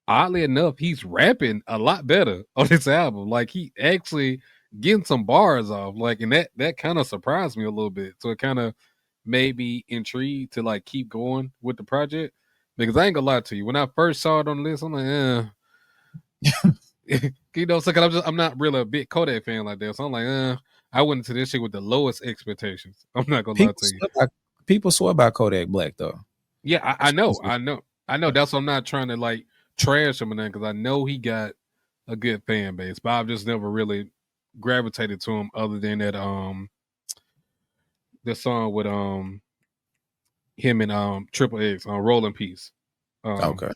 oddly enough, he's rapping a lot better on this album. Like he actually getting some bars off. Like, and that kind of surprised me a little bit. So it kind of made me intrigued to like keep going with the project. Because I ain't gonna lie to you, when I first saw it on the list, I'm like, so I'm not really a big Kodak fan like that. So I'm like, I went into this shit with the lowest expectations. I'm not gonna lie to you. People swear by Kodak Black though. Yeah, I know. That's why I'm not trying to like trash him and that, because I know he got a good fan base, but I've just never really gravitated to him other than that the song with him and Triple X on Rolling Peace. Okay.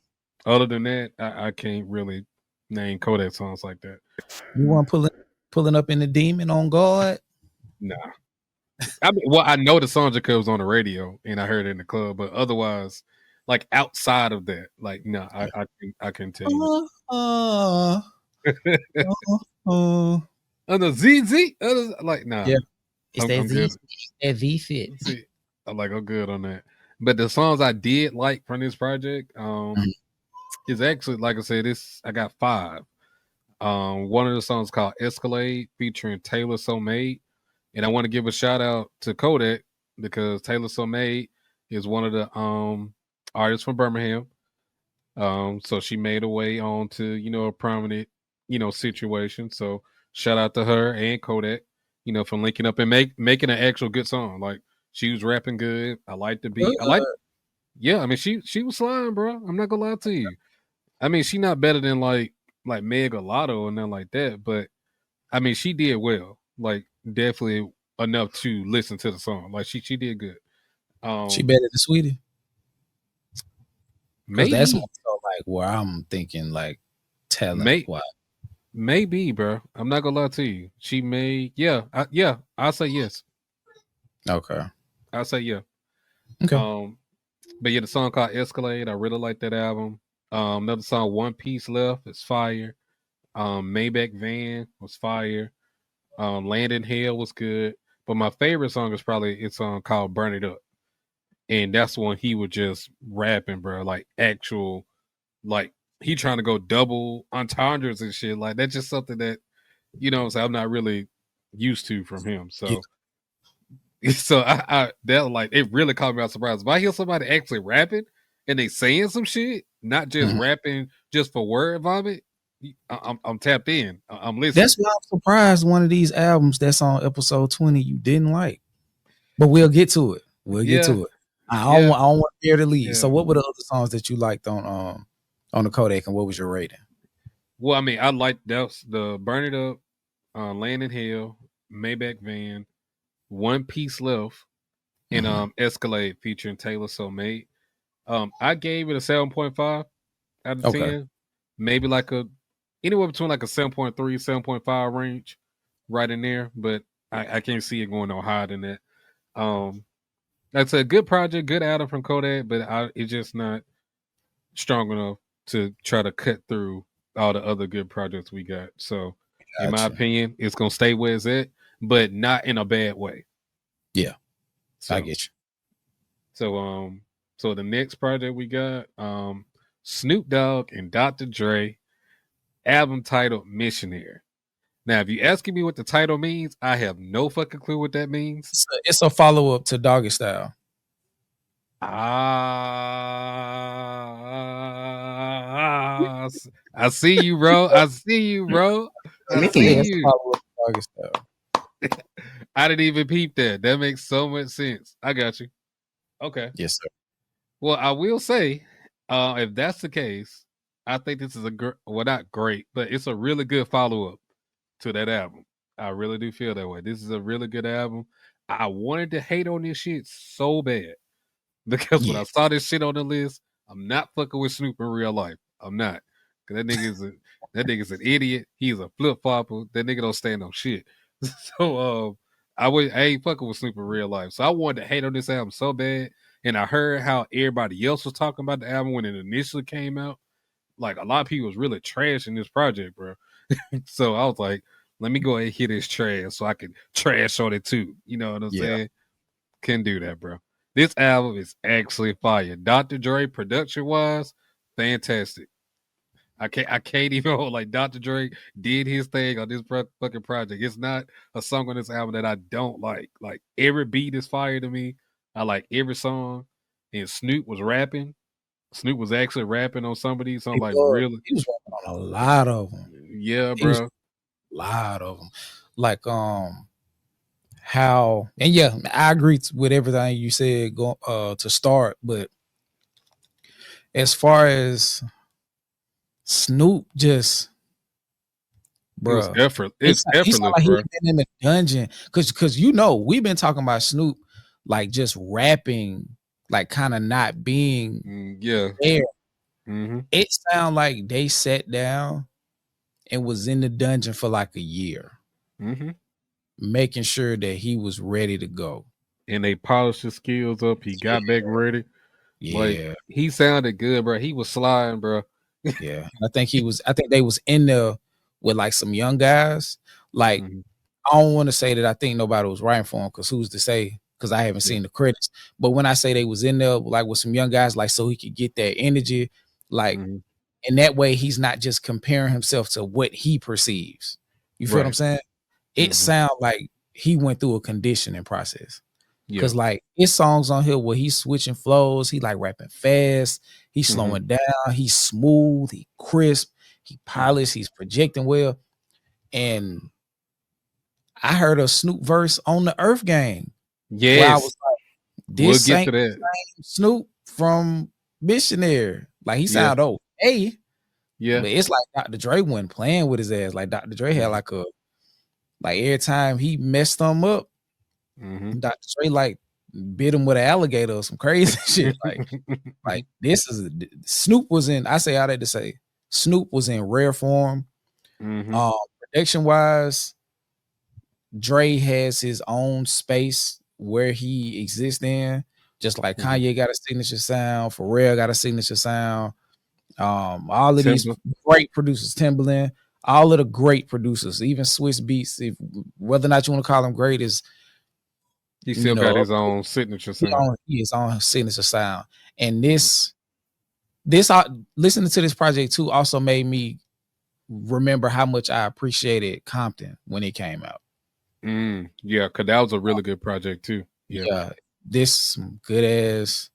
Other than that, I can't really name Kodak songs like that. You want pulling up in the Demon on guard? Nah. I mean, well, I know the song just was on the radio and I heard it in the club, but otherwise, like outside of that, like no, I can tell you. On the ZZ, like nah. Yeah, it's that V fit. I'm good on that. But the songs I did like from this project, is actually, like I said, I got 5. One of the songs called Escalade featuring Taylor So Made. And I want to give a shout out to Kodak because Taylor So Made is one of the artists from Birmingham. So she made her way on to, a prominent, situation. So shout out to her and Kodak, for linking up and making an actual good song. Like she was rapping good. I liked the beat. Yeah, I mean she was sliding, bro. I'm not gonna lie to you. I mean, she not better than like Meg or Lotto or nothing like that, but I mean she did well. Like definitely enough to listen to the song. Like she did good. She better than Sweetie. Maybe that's so like where I'm thinking like talent. Maybe, bro. I'm not gonna lie to you. She may, I'll say yes. Okay. I'll say yeah. Okay. But yeah, the song called Escalade, I really like that album. Another song, One Piece Left, is fire. Maybach Van was fire. Land in Hell was good. But my favorite song is probably it's called Burn It Up. And that's when he was just rapping, bro. Like actual, like he trying to go double entendres and shit. Like that's just something that, I'm not really used to from him. So I that like it really caught me by surprise. If I hear somebody actually rapping and they saying some shit, not just rapping just for word vomit, I'm tapped in. I'm listening. That's why I'm surprised one of these albums that's on episode 20 you didn't like. But we'll get to it. Get to it. I don't want to hear the lead. Yeah. So what were the other songs that you liked on the Kodak, and what was your rating? Well, I mean, I liked the Burn It Up, Land in Hell, Maybach Van, One Piece Left, and Escalade featuring Taylor So Made. I gave it a 7.5 out of 10. Maybe like anywhere between like a 7.3, 7.5 range, right in there. But I can't see it going no higher than that. That's a good project, good album from Kodak, but it's just not strong enough to try to cut through all the other good projects we got. So, in my opinion, it's gonna stay where it's at, but not in a bad way. Yeah, so, I get you. So the next project we got, Snoop Dogg and Dr. Dre, album titled Missionary. Now, if you're asking me what the title means, I have no fucking clue what that means. It's a follow-up to Doggy Style. I see you, bro. I see you. Doggy Style. I didn't even peep that. That makes so much sense. I got you. Okay. Yes, sir. Well, I will say, if that's the case, I think this is well, not great, but it's a really good follow up to that album. I really do feel that way. This is a really good album. I wanted to hate on this shit so bad because when Yeah. I saw this shit on the list, I'm not fucking with Snoop in real life. I'm not. Cause that nigga's an idiot. He's a flip flopper. That nigga don't stand on shit. So I ain't fucking with Snoop in real life. So I wanted to hate on this album so bad. And I heard how everybody else was talking about the album when it initially came out. Like a lot of people was really trashing this project, bro. So I was like, let me go ahead and hit this trash so I can trash on it too. You know what I'm saying? Can do that, bro. This album is actually fire. Dr. Dre production wise, fantastic. I can't even hold like Dr. Dre did his thing on this fucking project. It's not a song on this album that I don't like. Like every beat is fire to me. I like every song. And Snoop was rapping. Snoop was actually rapping on some of these. So I'm like, really? He was rapping on a lot of them. Yeah, He was bro. a lot of them. Like how, and yeah, I agree with everything you said to start, but as far as Snoop, just It was bruh, effort. It's he sound effortless, like he bro. been in the dungeon because you know we've been talking about Snoop like just rapping, like kind of not being Yeah. there. Mm-hmm. It sound like they sat down and was in the dungeon for like a year, making sure that he was ready to go. And they polished his skills up. He got back ready. Like Yeah, he sounded good, bro. He was sliding, bro. yeah. I think they was in there with like some young guys. Like I don't want to say that I think nobody was writing for him because who's to say? Because I haven't seen the credits. But when I say they was in there like with some young guys, like so he could get that energy, like and that way he's not just comparing himself to what he perceives. You feel what I'm saying? It sounds like he went through a conditioning process. Cause like his songs on here where he's switching flows, he like rapping fast, he's slowing down, he's smooth, he crisp, he polished, he's projecting well. And I heard a Snoop verse on the Earth Gang. Yes. Where I was like, this we'll ain't get to that. Snoop from Missionary. Like he sound okay. Yeah. But it's like Dr. Dre wasn't playing with his ass. Like Dr. Dre had like every time he messed them up, Dr. Dre like bit him with an alligator or some crazy shit. Like this is Snoop was in. I say all that to say Snoop was in rare form. Production wise, Dre has his own space where he exists in. Just like Kanye got a signature sound, Pharrell got a signature sound. All of these great producers, Timbaland, all of the great producers, even Swiss Beats, whether or not you want to call them great, is he still got his own signature sound. He his own signature sound. And this listening to this project too also made me remember how much I appreciated Compton when it came out. Yeah, because that was a really good project too. Yeah, this some good ass,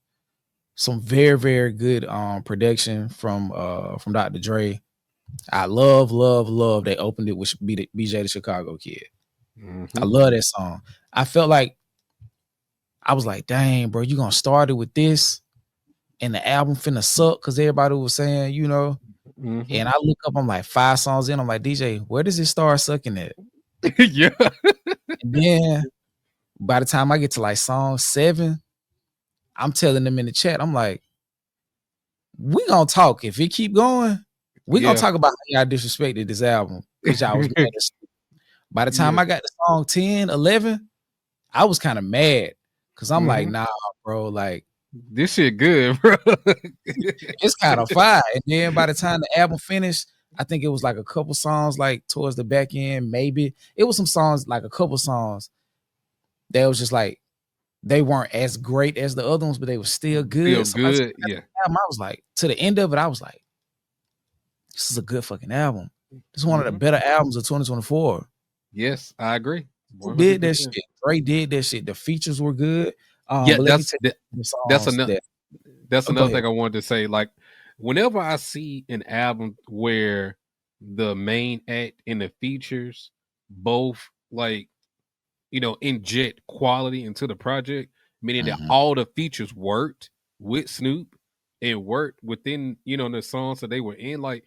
some very very good production from Dr. Dre. I love they opened it with BJ the Chicago Kid. I love that song. I felt like I was like, dang, bro, you gonna start it with this and the album finna suck because everybody was saying, you know. And I look up, I'm like 5 songs in, I'm like, DJ, where does it start sucking at? Yeah. And then by the time I get to like song 7, I'm telling them in the chat, I'm like, we gonna talk. If it keep going, we gonna talk about how y'all disrespected this album because y'all was mad. By the time I got to song 10, 11, I was kind of mad because I'm like, nah, bro, like this shit good, bro. It's kind of fire. And then by the time the album finished, I think it was like a couple songs like towards the back end, maybe. It was some songs, like a couple songs that was just like they weren't as great as the other ones, but they were still good. Still good, yeah. Album, I was like, to the end of it, I was like, this is a good fucking album. This is one of the better albums of 2024. Yes, I agree. Who did that shit? Dre did that shit. The features were good. Yeah, that's another thing I wanted to say. Like, whenever I see an album where the main act and the features both like, you know, inject quality into the project, meaning that all the features worked with Snoop and worked within, the songs that they were in. Like,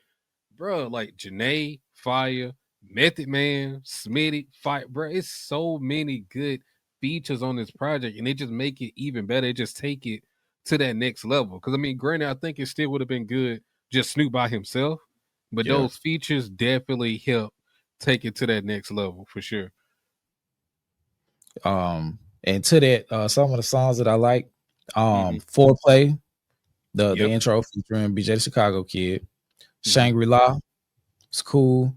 bro, like Janae, Fire, Method Man, Smitty, Fire, bro. It's so many good features on this project, and they just make it even better. They just take it to that next level. Because I mean, granted, I think it still would have been good just Snoop by himself, but those features definitely help take it to that next level for sure. And to that, some of the songs that I like, Foreplay, the intro featuring BJ the Chicago Kid, Shangri-La, it's cool.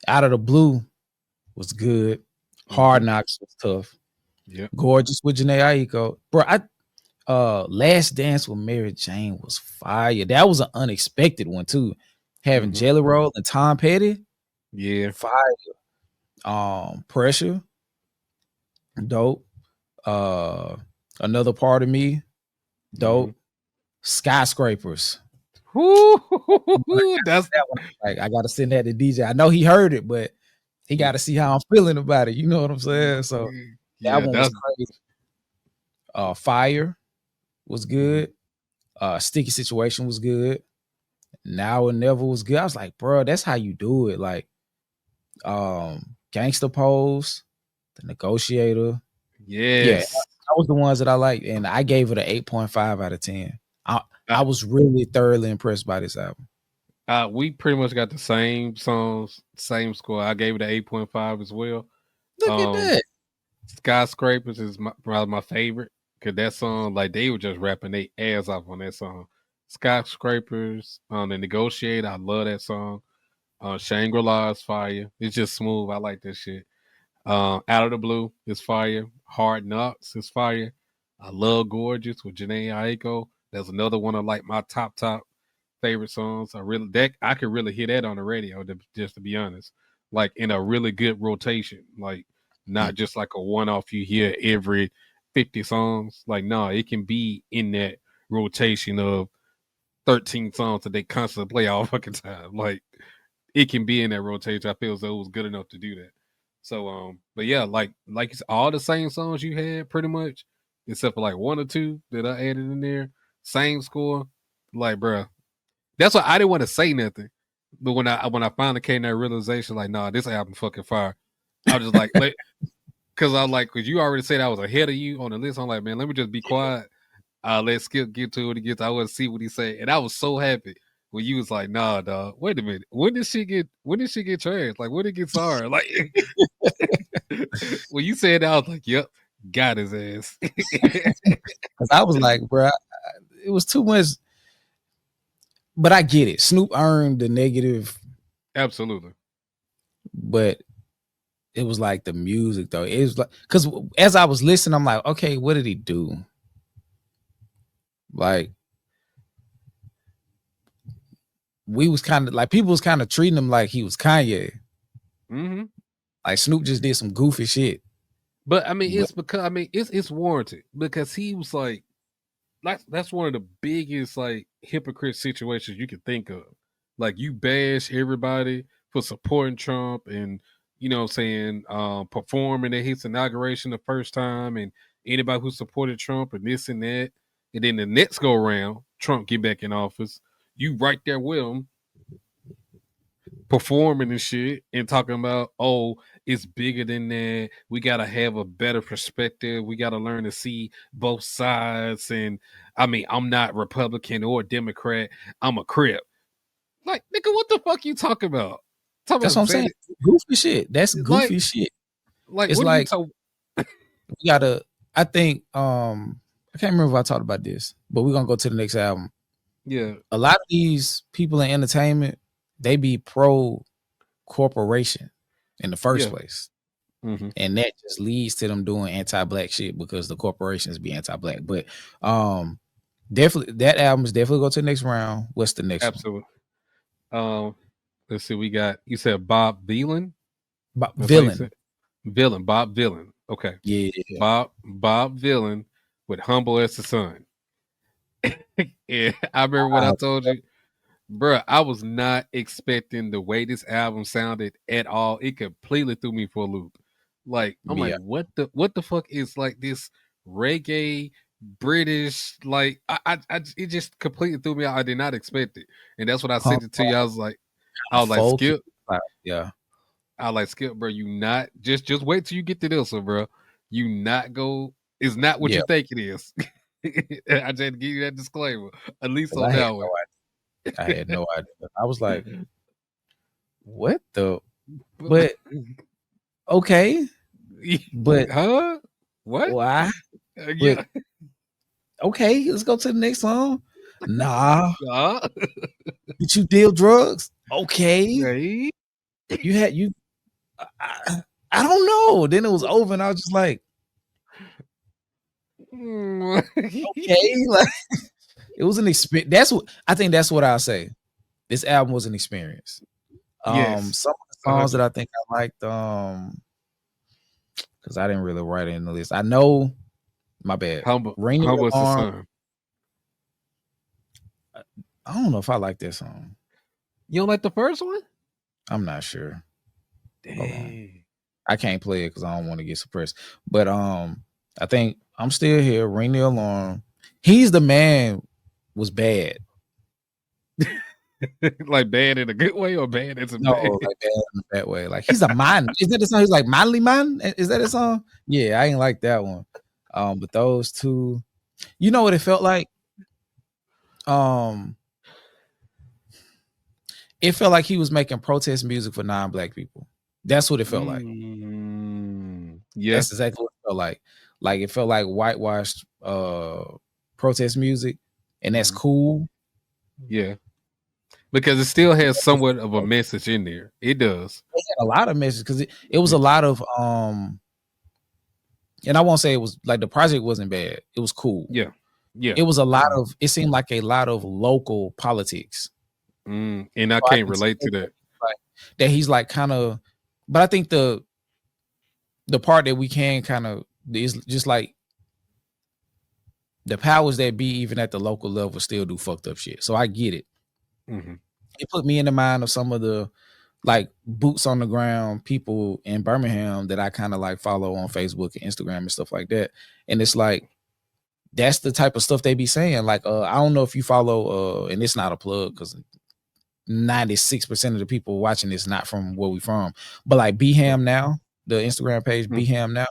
Out of the Blue was good. Hard Knocks was tough. Yeah. Gorgeous with Janae Aiko. Bro, Last Dance with Mary Jane was fire. That was an unexpected one too. Having Jelly Roll and Tom Petty. Yeah. Fire. Pressure. Dope. Another Part of Me. Dope. Skyscrapers. That's that one. Like, I gotta send that to DJ. I know he heard it, but he gotta see how I'm feeling about it. You know what I'm saying? So that one was crazy. Fire was good. Sticky Situation was good. Now or Never was good. I was like, bro, that's how you do it. Like, Gangsta Pose, The Negotiator. Yes. Yeah, that was the ones that I liked, and I gave it an 8.5 out of 10. I was really thoroughly impressed by this album. We pretty much got the same songs, same score. I gave it an 8.5 as well. Look at that. Skyscrapers is probably my favorite because that song, like they were just rapping their ass off on that song. Skyscrapers, The Negotiator, I love that song. Shangri-La is fire. It's just smooth. I like that shit. Out of the Blue is fire. Hard Knocks is fire. I love Gorgeous with Janae Aiko. That's another one of like my top favorite songs. I could really hear that on the radio, just to be honest. Like in a really good rotation. Like not just like a one-off you hear every 50 songs. Like, no, it can be in that rotation of 13 songs that they constantly play all fucking time. Like it can be in that rotation. I feel as though it was good enough to do that. So but yeah, like it's all the same songs you had pretty much, except for like one or two that I added in there. Same score. Like, bro. That's why I didn't want to say nothing. But when I finally came to that realization, like, nah, this album fucking fire. I was just like, because I was like, because you already said I was ahead of you on the list. I'm like, man, let me just be quiet. Let Skip get to it again. I want to see what he said. And I was so happy when you was like, nah, dog, wait a minute. When did she get trashed? Like, when did it get sorry? Like when you said that, I was like, yep, got his ass. Because I was like, bro, it was too much. But I get it. Snoop earned the negative. Absolutely. But it was like the music, though. It was like, because as I was listening, I'm like, okay, what did he do? Like, we was kind of like, people was kind of treating him like he was Kanye. Like Snoop just did some goofy shit. But I mean, it's because it's warranted because he was like that's one of the biggest like hypocrite situations you can think of. Like you bash everybody for supporting Trump and performing at his inauguration the first time and anybody who supported Trump and this and that. And then the next go around, Trump get back in office. You right there with him performing and shit and talking about, oh, it's bigger than that. We got to have a better perspective. We got to learn to see both sides. And I mean, I'm not Republican or Democrat. I'm a Crip. Like, nigga, what the fuck you talking about? That's what I'm saying. Goofy shit. That's goofy shit. Like, it's what like, we gotta, I think, I can't remember if I talked about this, but we're going to go to the next album. Yeah. A lot of these people in entertainment, they be pro corporation in the first place. And that just leads to them doing anti-black shit because the corporations be anti-black. But definitely that album is definitely go to the next round. What's the next one? Absolutely. Let's see, we got, you said Bob Vylan? Vylan. Bob Vylan. Okay. Yeah. Bob Vylan with Humble as the Sun. Yeah, I remember what I told you. Bruh, I was not expecting the way this album sounded at all. It completely threw me for a loop. Like, I'm like, what the fuck is like this reggae, British. Like it just completely threw me out. I did not expect it, and that's what I sent it to you. I was like, Skip. Yeah. I was like, Skip, bro. You not just wait till you get to this one, bro. You not go. It's not what you think it is. I just had to give you that disclaimer. At least on that one. I had no idea. I was like, what the? But okay. But What? Why? Yeah. Okay, let's go to the next song. Nah. Did you deal drugs? Okay. You I don't know. Then it was over and I was just like, okay, like it was an experience. That's what I'll say. This album was an experience. Yes. Some of the songs that I think I liked, because I didn't really write it in the list. I know, my bad. Humble as the Sun. I don't know if I like that song. You don't like the first one? I'm not sure. Dang. I can't play it because I don't want to get suppressed. But I think I'm Still Here, Ring the Alarm. He's the Man was bad. Like bad in a good way or bad as a no, bad? Like bad in a bad way. Like he's a man. Is that the song? He's like manly man. Is that a song? Yeah, I ain't like that one. But those two, you know what it felt like? It felt like he was making protest music for non-black people. That's what it felt like. Yeah, that's exactly what it felt like. Like it felt like whitewashed protest music, and that's cool. Yeah. Because it still has somewhat of a message in there. It does. It had a lot of messages because it was a lot of and I won't say it was like the project wasn't bad. It was cool. Yeah. It was a lot of, it seemed like a lot of local politics. And I can't relate to that. Like, that he's like kind of, but I think the part that we can kind of is just like the powers that be, even at the local level, still do fucked up shit. So I get it. It put me in the mind of some of the like boots on the ground people in Birmingham that I kind of like follow on Facebook and Instagram and stuff like that. And it's like, that's the type of stuff they be saying. Like, I don't know if you follow, and it's not a plug because 96% of the people watching this not from where we from, but like Beham Now, the Instagram page, Beham Now.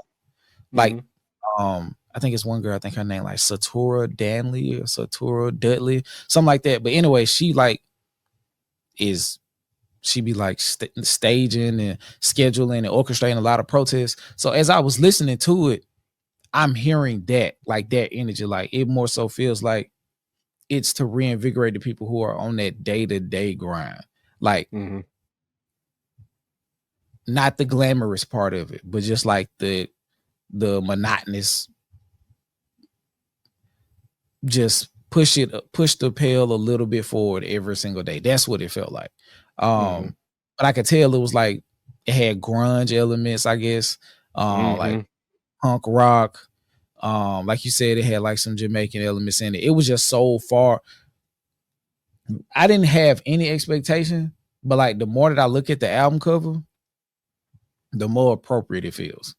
Like, I think it's one girl, I think her name like Satura Danley or Satura Dudley, something like that. But anyway, she like she be like staging and scheduling and orchestrating a lot of protests. So as I was listening to it, I'm hearing that, like that energy, like it more so feels like it's to reinvigorate the people who are on that day-to-day grind. Like not the glamorous part of it, but just like the monotonous, just push the pail a little bit forward every single day. That's what it felt like. But I could tell it was like it had grunge elements, I guess. Like punk rock. Like you said, it had like some Jamaican elements in it. It was just so far. I didn't have any expectation, but like the more that I look at the album cover, the more appropriate it feels.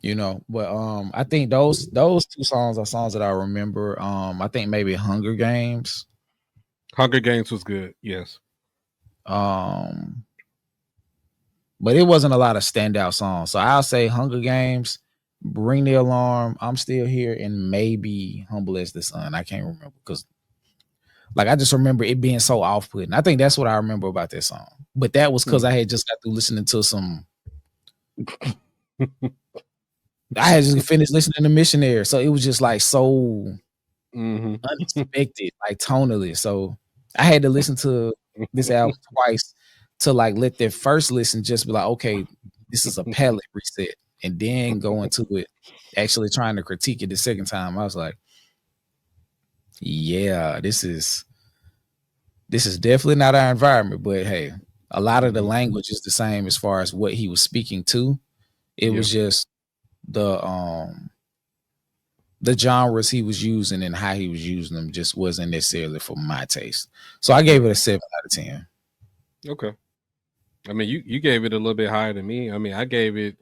You know, but I think those two songs are songs that I remember. I think maybe Hunger Games. Hunger Games was good, yes. But it wasn't a lot of standout songs. So I'll say Hunger Games, Ring the Alarm, I'm Still Here, and maybe Humble as the Sun. I can't remember because like I just remember it being so off-putting. I think that's what I remember about that song. But that was because I had just got through listening to some I had just finished listening to Missionary. So it was just like so unexpected, like tonally. So I had to listen to this album twice to like let their first listen just be like, okay, this is a palette reset, and then go into it, actually trying to critique it the second time. I was like, yeah, this is definitely not our environment, but hey, a lot of the language is the same as far as what he was speaking to. It was just the genres he was using and how he was using them just wasn't necessarily for my taste. So I gave it a 7 out of 10. Okay. I mean, you gave it a little bit higher than me. I mean, I gave it,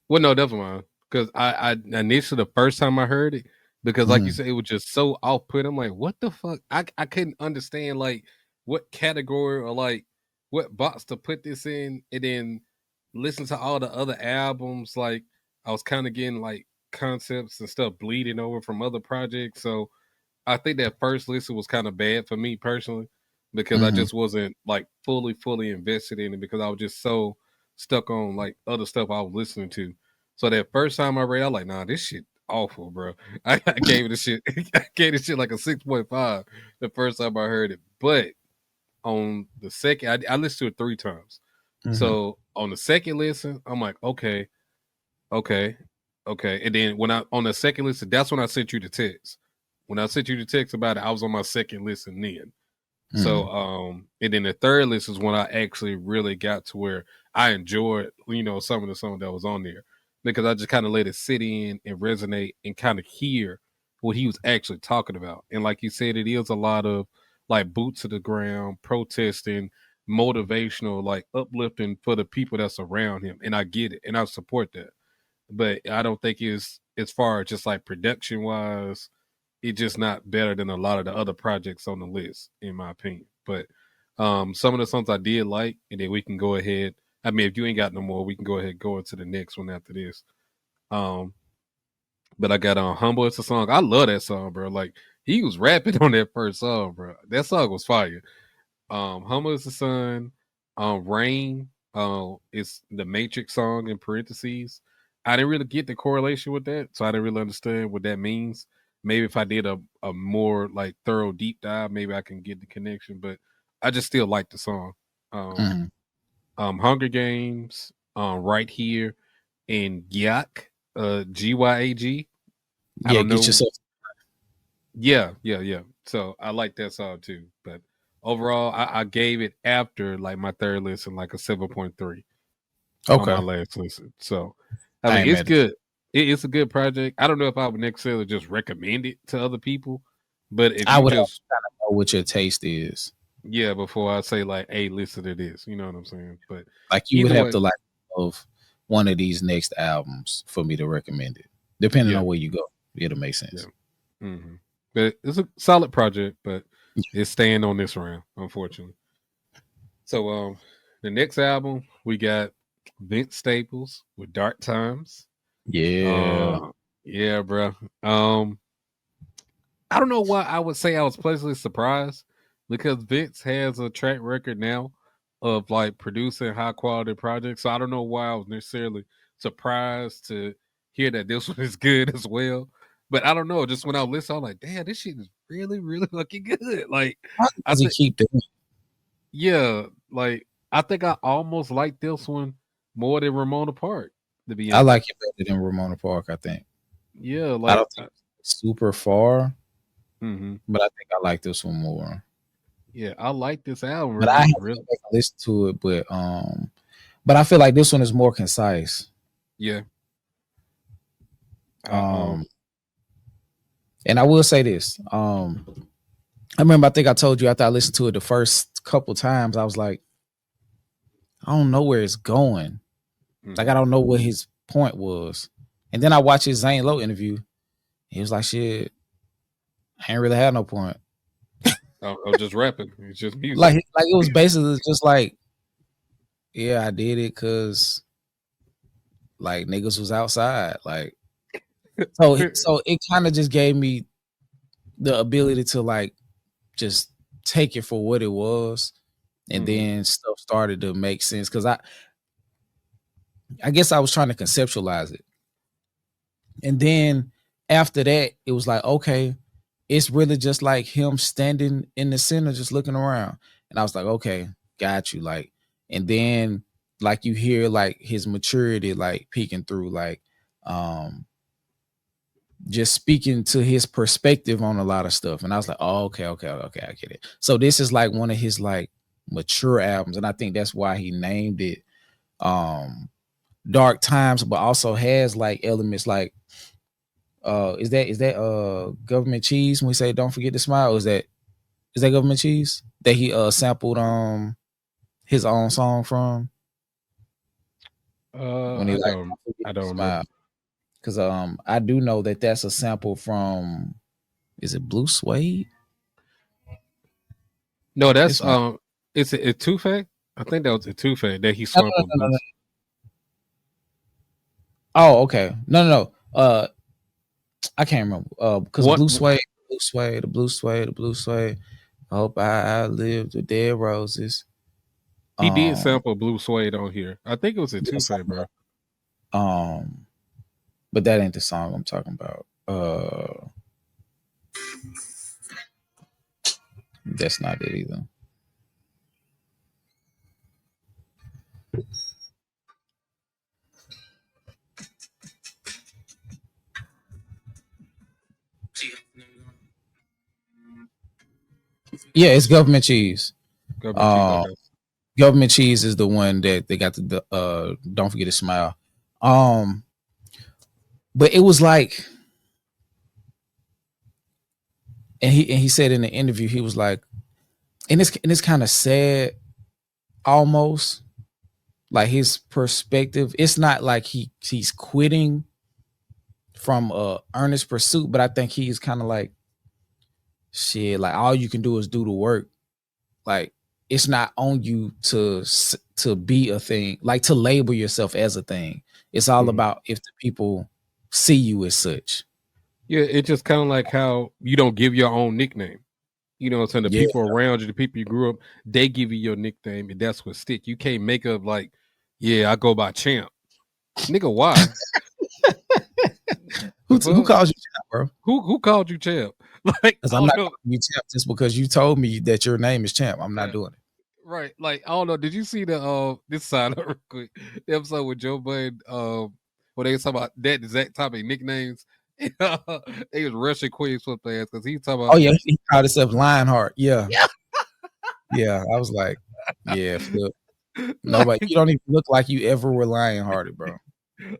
well, no, never mind. because I initially the first time I heard it, because like you said, it was just so off put. I'm like, what the fuck? I couldn't understand like what category or like what box to put this in, and then listen to all the other albums. Like I was kind of getting like concepts and stuff bleeding over from other projects. So I think that first listen was kind of bad for me personally, because I just wasn't like fully invested in it, because I was just so stuck on like other stuff I was listening to. So that first time I read, I was like, nah, this shit awful, bro. I gave it a shit. I gave this shit like a 6.5 the first time I heard it. But on the second, I listened to it 3 times. So on the second listen, I'm like, okay. And then when I on the second listen, that's when I sent you the text. When I sent you the text about it, I was on my second listen then. So and then the third listen is when I actually really got to where I enjoyed, some of the songs that was on there, because I just kind of let it sit in and resonate and kind of hear what he was actually talking about. And like you said, it is a lot of like boots to the ground, protesting, motivational, like uplifting for the people that's around him. And I get it, and I support that. But I don't think it's as far as just like production wise, it's just not better than a lot of the other projects on the list, in my opinion. But some of the songs I did like, and then we can go ahead. I mean, if you ain't got no more, we can go ahead and go into the next one after this. But I got on Humble. It's a song. I love that song, bro. Like he was rapping on that first song, bro. That song was fire. Humble is the Sun. Rain. It's the Matrix song in parentheses. I didn't really get the correlation with that, so I didn't really understand what that means. Maybe if I did a more like thorough deep dive, maybe I can get the connection. But I just still like the song. Hunger Games, Right Here, and Gyak, GYAG. I don't know. Get yourself. Yeah. So I like that song too. But overall, I gave it after like my third listen, like a 7.3. On my last listen. So I mean, it's good. It's a good project. I don't know if I would necessarily just recommend it to other people, but if I you would just kind of know what your taste is. Yeah, before I say like, hey, listen to this. You know what I'm saying? But like you would have to like of one of these next albums for me to recommend it. Depending on where you go, it'll make sense. Yeah. But it's a solid project, but it's staying on this round, unfortunately. So the next album we got Vince Staples with Dark Times. Yeah. Yeah, bro. I don't know why I would say I was pleasantly surprised, because Vince has a track record now of like producing high quality projects. So I don't know why I was necessarily surprised to hear that this one is good as well. But I don't know. Just when I listen, I'm like, damn, this shit is really, really fucking good. Like, I think, keep doing it? Yeah, like I think I almost like this one more than Ramona Park. To be honest, I like it better than Ramona Park. I think. Yeah, like I don't think it's super far, but I think I like this one more. Yeah, I like this album. But I have to listen to it, but I feel like this one is more concise. Yeah. And I will say this. I remember, I think I told you after I listened to it the first couple times, I was like, I don't know where it's going. Like, I don't know what his point was. And then I watched his Zane Lowe interview. He was like, shit, I ain't really had no point. I was just rapping. It's just music. Like it was basically just like, yeah, I did it because like niggas was outside. Like, so it kind of just gave me the ability to like just take it for what it was, and then stuff started to make sense, because I guess I was trying to conceptualize it, and then after that it was like, okay, it's really just like him standing in the center just looking around, and I was like, okay, got you. Like, and then like you hear like his maturity like peeking through, like just speaking to his perspective on a lot of stuff. And I was like, oh, okay, I get it. So this is like one of his like mature albums, and I think that's why he named it Dark Times, but also has like elements like is that Government Cheese when we say Don't Forget to Smile? Or is that Government Cheese that he sampled his own song from? When he I don't remember. Because I do know that that's a sample from, is it Blue Suede? No, that's it's a Tufe. I think that was a Tufe that he sampled. No. Oh, okay. No. I can't remember. Because Blue Suede. I hope I live the dead roses. He did sample Blue Suede on here. I think it was a Tufe, bro. But that ain't the song I'm talking about. That's not it either. Yeah, it's Government Cheese. Government Cheese is the one that they got the Don't Forget to Smile. But it was like, and he said in the interview, he was like, and it's kind of sad, almost, like his perspective. It's not like he's quitting from earnest pursuit, but I think he's kind of like, shit, like all you can do is do the work. Like it's not on you to be a thing, like to label yourself as a thing. It's all about if the people see you as such. Yeah, it's just kind of like how you don't give your own nickname. You know what I'm saying? The people around you, the people you grew up, they give you your nickname, and that's what stick. You can't make up like, yeah, I go by Champ. Nigga, why? Who calls you Champ, bro? Who called you Champ? Like, I'm not calling you Champ just because you told me that your name is Champ. I'm not doing it. Right. Like, I don't know. Did you see the this side real quick? The episode with Joe Budden, where they was talking about that exact topic, nicknames. They was rushing Queen's foot ass because he talking about. Oh yeah, he called himself Lionheart. Yeah. Yeah. I was like, yeah, Flip. Nobody, you don't even look like you ever were Lionhearted, bro.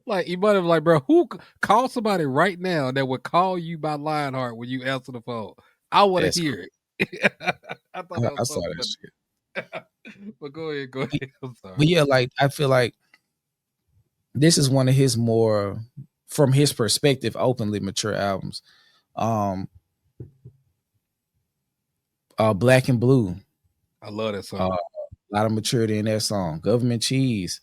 Like you might have like, bro, who call somebody right now that would call you by Lionheart when you answer the phone? I want to hear it. I thought that was I saw that shit. But go ahead. I'm sorry. But yeah, like I feel like this is one of his more, from his perspective, openly mature albums. Black and Blue. I love that song. A lot of maturity in that song. Government Cheese.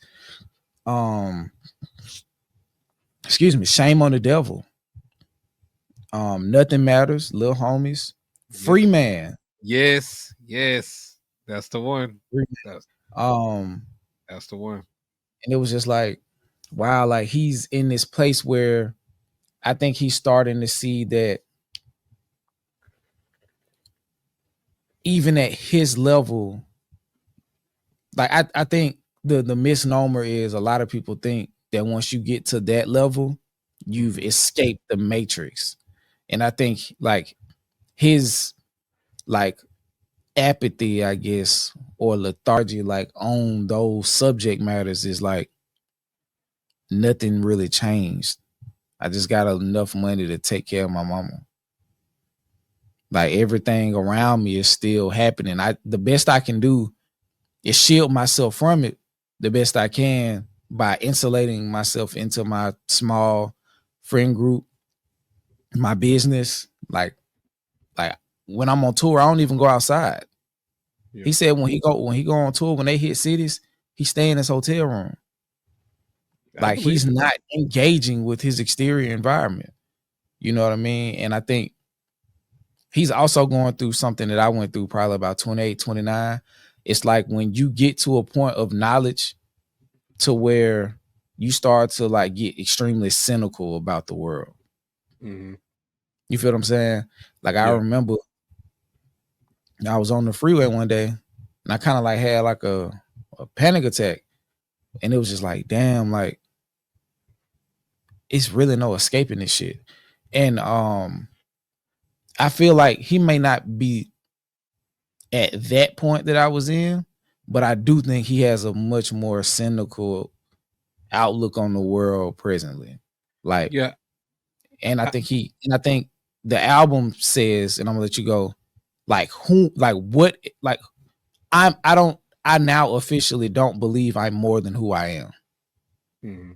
Excuse me, Shame on the Devil. Nothing Matters, Lil Homies. Free Man. Yes. That's the one. That's the one. And it was just like, wow, like he's in this place where I think he's starting to see that even at his level, like I think the misnomer is a lot of people think that once you get to that level, you've escaped the matrix. And I think like his like apathy, I guess, or lethargy, like on those subject matters is like nothing really changed. I just got enough money to take care of my mama. Like everything around me is still happening. The best I can do is shield myself from it the best I can by insulating myself into my small friend group, my business. Like when I'm on tour, I don't even go outside. Yeah. He said when he go on tour, when they hit cities, he stay in his hotel room. Like he's not engaging with his exterior environment. You know what I mean? And I think he's also going through something that I went through probably about 28, 29. It's like when you get to a point of knowledge to where you start to like get extremely cynical about the world. Mm-hmm. You feel what I'm saying? Like I remember I was on the freeway one day and I kind of like had like a panic attack. And it was just like, damn, like it's really no escaping this shit. And I feel like he may not be at that point that I was in, but I do think he has a much more cynical outlook on the world presently. Like, yeah. And I think the album says, and I'm gonna let you go, like I now officially don't believe I'm more than who I am. Mm-hmm.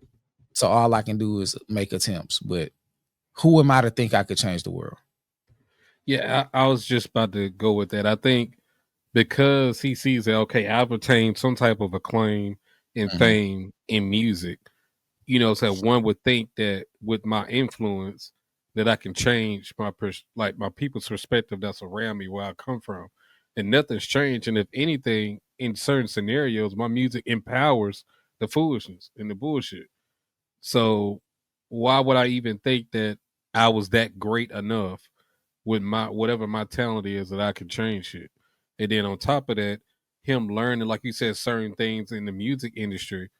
So all I can do is make attempts. But who am I to think I could change the world? Yeah, I was just about to go with that. I think because he sees that, okay, I've attained some type of acclaim and fame in music, you know, so one would think that with my influence that I can change my my people's perspective that's around me, where I come from. And nothing's changed. And if anything, in certain scenarios, my music empowers the foolishness and the bullshit. So why would I even think that I was that great enough with my whatever my talent is that I can change shit? And then on top of that, him learning, like you said, certain things in the music industry,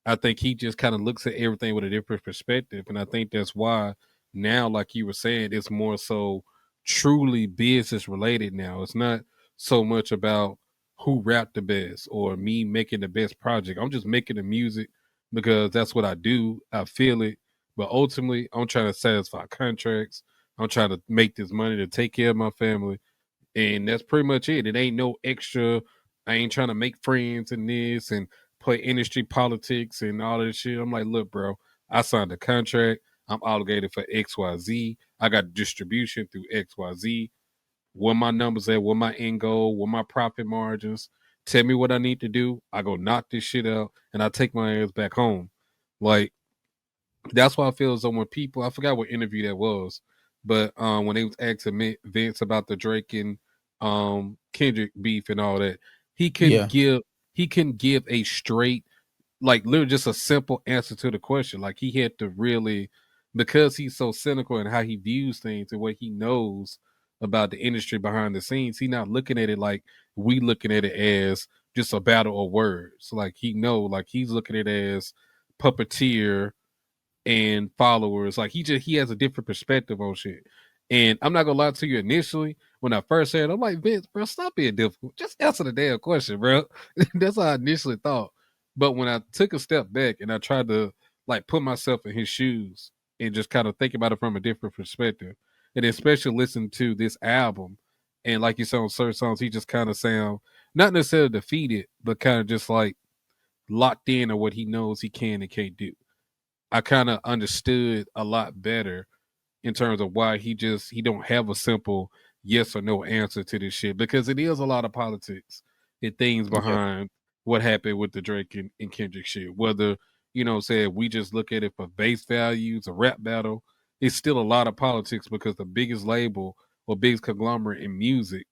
I think he just kind of looks at everything with a different perspective. And I think that's why now, like you were saying, it's more so truly business related now. It's not so much about who rapped the best or me making the best project. I'm just making the music because that's what I do. I feel it. But ultimately, I'm trying to satisfy contracts. I'm trying to make this money to take care of my family. And that's pretty much it. It ain't no extra. I ain't trying to make friends in this and play industry politics and all that shit. I'm like, look, bro, I signed a contract. I'm obligated for XYZ. I got distribution through XYZ. Where my numbers at, where my end goal, where my profit margins. Tell me what I need to do. I go knock this shit out and I take my ass back home. Like, that's why I feel as though when people, I forgot what interview that was, but when they was asking Vince about the Drake and Kendrick beef and all that, he can give a straight, like literally just a simple answer to the question. Like he had to really, because he's so cynical in how he views things and what he knows about the industry behind the scenes, he's not looking at it like we looking at it as just a battle of words. Like like he's looking at it as puppeteer and followers. Like he has a different perspective on shit. And I'm not gonna lie to you, initially, when I first said it, I'm like, Vince, bro, stop being difficult. Just answer the damn question, bro. That's how I initially thought. But when I took a step back and I tried to like put myself in his shoes and just kind of think about it from a different perspective, and especially listen to this album, and like you said on certain songs, he just kind of sound not necessarily defeated, but kind of just like locked in on what he knows he can and can't do. I kind of understood a lot better in terms of why he don't have a simple yes or no answer to this shit, because it is a lot of politics and things behind what happened with the Drake and Kendrick shit. Whether, say we just look at it for base values, a rap battle, it's still a lot of politics because the biggest label or biggest conglomerate in music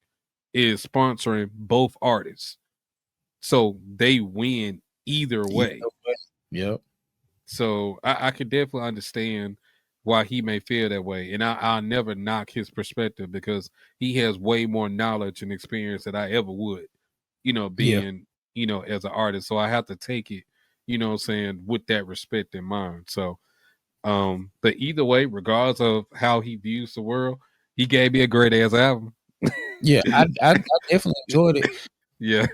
is sponsoring both artists. So they win either way. Yep. So I could definitely understand why he may feel that way. And I'll never knock his perspective because he has way more knowledge and experience than I ever would, being, as an artist. So I have to take it, with that respect in mind. So, but either way, regardless of how he views the world, he gave me a great ass album. Yeah, I definitely enjoyed it. Yeah.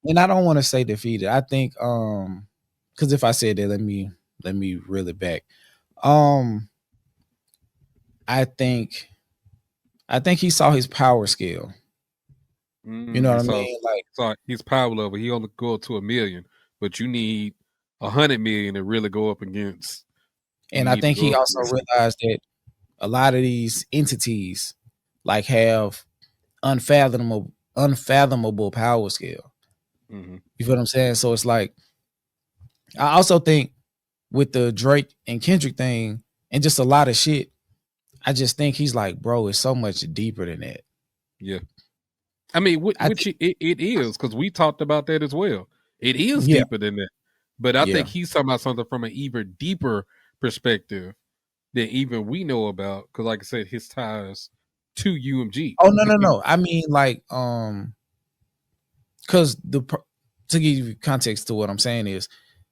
And I don't want to say defeated. I think, because if I said that, let me reel it back. I think he saw his power scale. You know what I mean? Like his power level, he only go up to 1 million, but you need 100 million to really go up against. And I think he also realized that a lot of these entities like have unfathomable power scale. Mm-hmm. You feel what I'm saying? So it's like, I also think with the Drake and Kendrick thing and just a lot of shit, I just think he's like, bro, it's so much deeper than that. Yeah. I mean, it is, because we talked about that as well. It is deeper than that. But I think he's talking about something from an even deeper perspective than even we know about. Because like I said, his ties to UMG. Oh, no. I mean, like, because to give you context to what I'm saying is,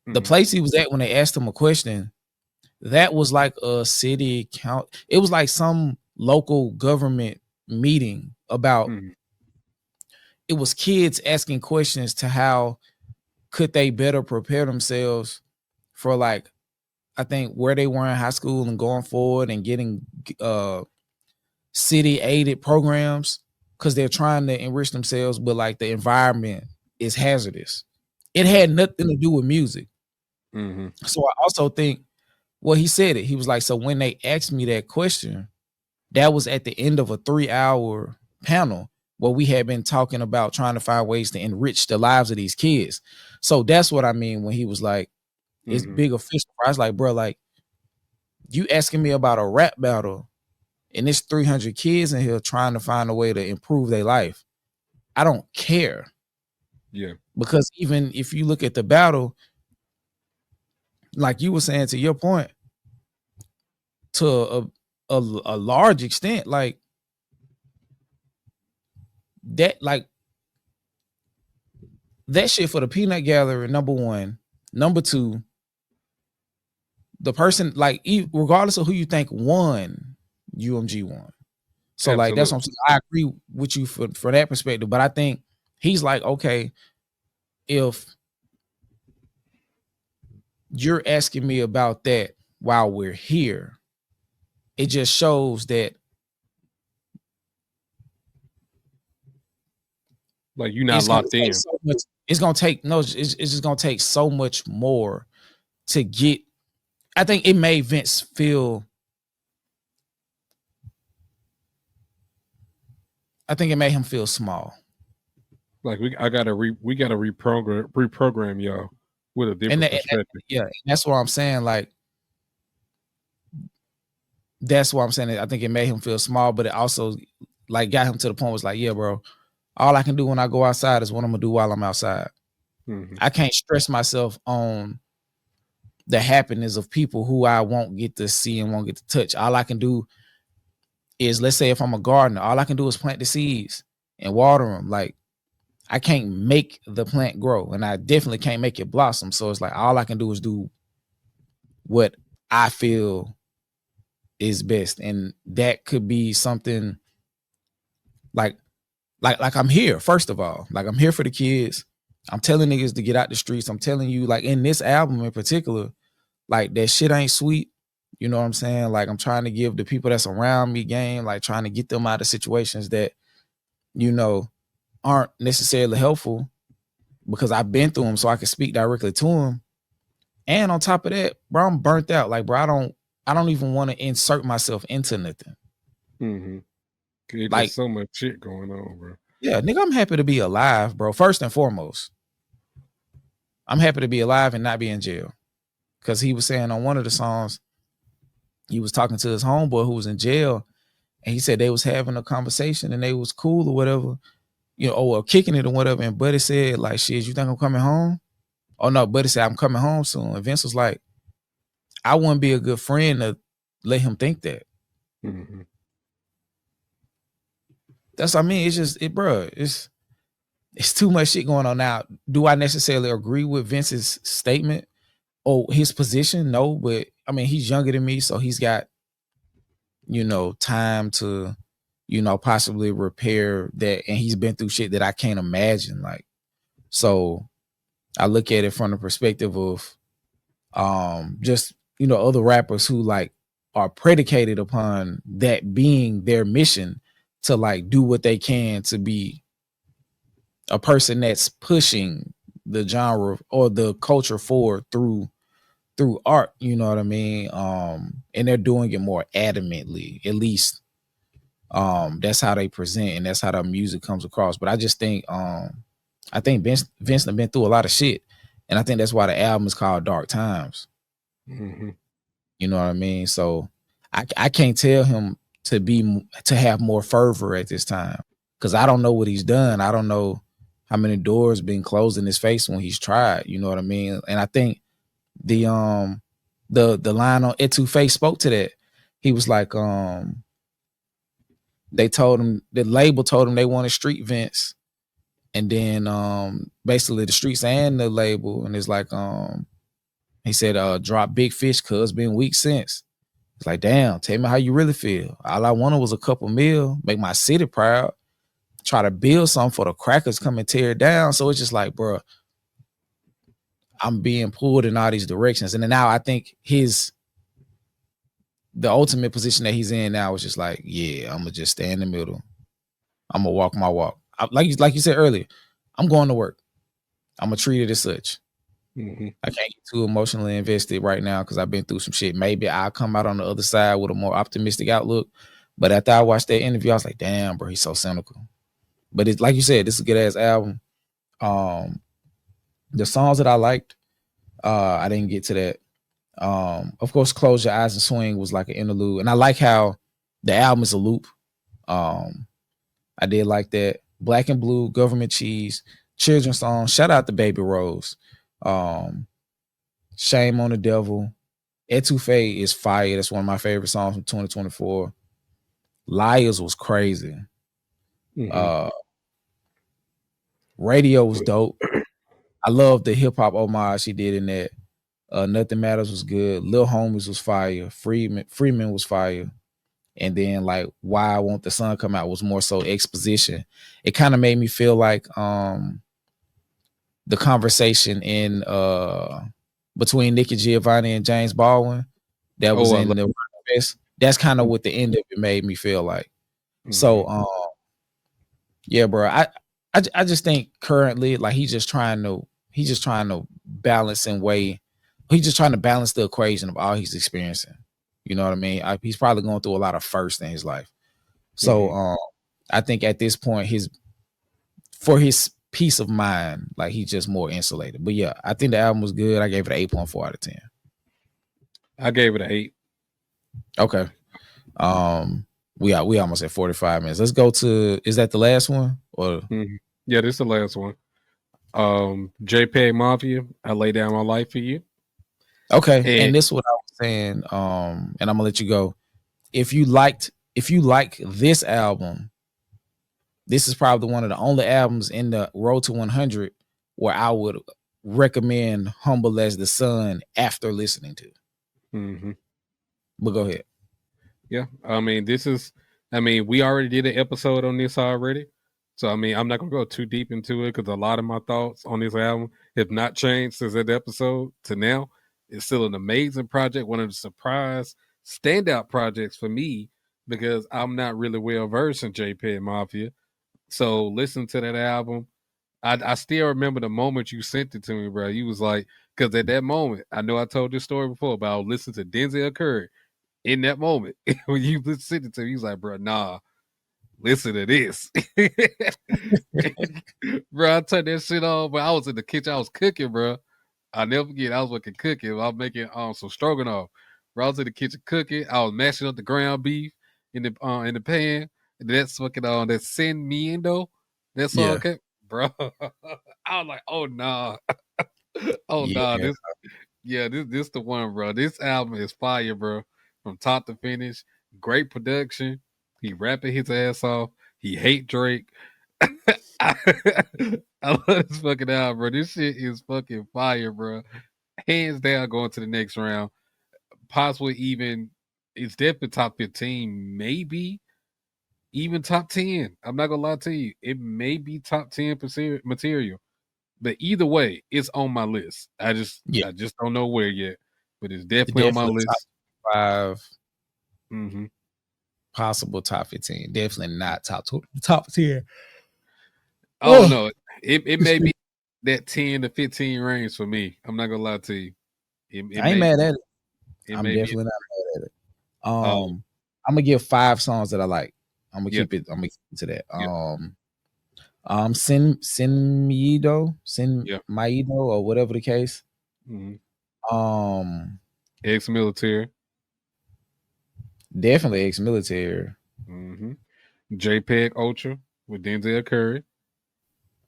the place he was at when they asked him a question, that was like a city count. It was like some local government meeting about, it was kids asking questions to how could they better prepare themselves for, like, I think where they were in high school and going forward and getting city aided programs, because they're trying to enrich themselves, but like the environment is hazardous. It had nothing to do with music. So I also think Well, he said it. He was like, so when they asked me that question, that was at the end of a 3-hour panel where we had been talking about trying to find ways to enrich the lives of these kids. So that's what I mean when he was like, it's big official. I was like, bro, like, you asking me about a rap battle and there's 300 kids in here trying to find a way to improve their life. I don't care. Yeah. Because even if you look at the battle, like you were saying, to your point, to a large extent, like that, like that shit for the peanut gallery, number one. Number two, the person, like, regardless of who you think won, UMG won. So like that's what I'm saying. I agree with you for that perspective, but I think he's like, okay, if you're asking me about that while we're here, it just shows that like you're not locked in. It's gonna take it's just gonna take so much more to get. I think it made Vince feel. I think it made him feel small. Like we gotta reprogram y'all with a different perspective. Yeah, that's what I'm saying. Like, that's what I'm saying. I think it made him feel small, but it also like got him to the point was like, yeah, bro, all I can do when I go outside is what I'm gonna do while I'm outside. I can't stress myself on the happiness of people who I won't get to see and won't get to touch. All I can do is, let's say if I'm a gardener, all I can do is plant the seeds and water them. Like, I can't make the plant grow, and I definitely can't make it blossom. So it's like all I can do is do what I feel is best. And that could be something like I'm here, first of all. Like, I'm here for the kids. I'm telling niggas to get out the streets. I'm telling you, like, in this album in particular, like, that shit ain't sweet. You know what I'm saying? Like, I'm trying to give the people that's around me game, like, trying to get them out of situations that, you know, aren't necessarily helpful, because I've been through them, so I can speak directly to them. And on top of that, bro, I'm burnt out. Like, bro, I don't even want to insert myself into nothing. Like, so much shit going on, bro. Yeah, nigga, I'm happy to be alive, bro. First and foremost, I'm happy to be alive and not be in jail. Because he was saying on one of the songs, he was talking to his homeboy who was in jail, and he said they was having a conversation and they was cool or whatever, you know, or kicking it or whatever. And Buddy said, like, shit, you think I'm coming home? Oh no, Buddy said, I'm coming home soon. And Vince was like, I wouldn't be a good friend to let him think that. That's what I mean. It's just bro. It's too much shit going on now. Do I necessarily agree with Vince's statement or his position? No, but I mean, he's younger than me, so he's got, you know, time to, you know, possibly repair that, and he's been through shit that I can't imagine. Like, so I look at it from the perspective of just, you know, other rappers who like are predicated upon that being their mission to like do what they can to be a person that's pushing the genre or the culture forward through art, you know what I mean? And they're doing it more adamantly, at least that's how they present and that's how the music comes across. But I just think Vince has been through a lot of shit, and I think that's why the album is called Dark Times. You know what I mean? So I can't tell him to have more fervor at this time, because I don't know what he's done. I don't know how many doors been closed in his face when he's tried. You know what I mean? And I think the line on Etouffee spoke to that. He was like, they told him, the label told him they wanted street Vince, and then basically the streets and the label, and it's like he said, drop Big Fish, cuz been weak since. It's like, damn, tell me how you really feel. All I wanted was a couple mil, make my city proud, try to build something for the crackers come and tear it down. So it's just like, bro, I'm being pulled in all these directions. And then now I think the ultimate position that he's in now is just like, yeah, I'm gonna just stay in the middle. I'm gonna walk my walk. Like you said earlier, I'm going to work. I'm gonna treat it as such. I can't get too emotionally invested right now because I've been through some shit. Maybe I'll come out on the other side with a more optimistic outlook. But after I watched that interview, I was like, damn, bro, he's so cynical. But it's like you said, this is a good ass album. The songs that I liked, I didn't get to that. Of course, Close Your Eyes and Swing was like an interlude. And I like how the album is a loop. I did like that. Black and Blue, Government Cheese, Children's Song. Shout out to Baby Rose. Shame on the Devil. Etouffee is fire. That's one of my favorite songs from 2024. Liars was crazy. Radio was dope. I love the hip hop homage he did in that. Nothing Matters was good. Lil Homies was fire. Freeman was fire. And then like Why I Want the Sun Come Out was more so exposition. It kind of made me feel like the conversation in between Nikki Giovanni and James Baldwin that was in the best. That's kind of what the end of it made me feel like. So yeah, bro. I just think currently like he's just trying to balance and weigh. He's just trying to balance the equation of all he's experiencing. You know what I mean? He's probably going through a lot of firsts in his life. So I think at this point, for his peace of mind, like he's just more insulated. But yeah, I think the album was good. I gave it an 8.4 out of 10. I gave it an 8. Okay. We almost at 45 minutes. Let's go to, is that the last one? Or yeah, this is the last one. JPegMafia, I Lay Down My Life for You. Okay, and this is what I was saying. And I'm gonna let you go. If you like this album, this is probably one of the only albums in the Road to 100 where I would recommend Humble as the Sun after listening to. But go ahead. Yeah, I mean, we already did an episode on this already. So, I mean, I'm not going to go too deep into it because a lot of my thoughts on this album have not changed since that episode to now. It's still an amazing project, one of the surprise standout projects for me because I'm not really well versed in JPegMafia. So, listen to that album. I still remember the moment you sent it to me, bro. You was like, because at that moment, I know I told this story before, but I was listening to Denzel Curry. In that moment, when you sent it to me, he was like, bro, nah, listen to this. Bro, I turned that shit on, but I was in the kitchen. I was cooking, bro. I'll never forget. I was working cooking. I was making some stroganoff. Bro, I was in the kitchen cooking. I was mashing up the ground beef in the pan. And that's fucking that Sin Miendo. That song came, bro. I was like, oh nah. Nah. This the one, bro. This album is fire, bro. From top to finish. Great production. He rapping his ass off. He hate Drake. I love this fucking album, bro. This shit is fucking fire, bro. Hands down going to the next round. Possibly even, it's definitely top 15, maybe even top 10. I'm not gonna lie to you. It may be top 10 material. But either way, it's on my list. I just don't know where yet. But it's definitely on my list. Top 5. Possible top 15. Definitely not top 10. Oh no. It may be that 10 to 15 range for me. I'm not gonna lie to you. I ain't mad at it. I'm definitely not mad at it. I'm gonna give 5 songs that I like. I'm gonna keep it to that. Sin Maido or whatever the case. Ex-military. Definitely ex-military. JPEG Ultra with Denzel Curry.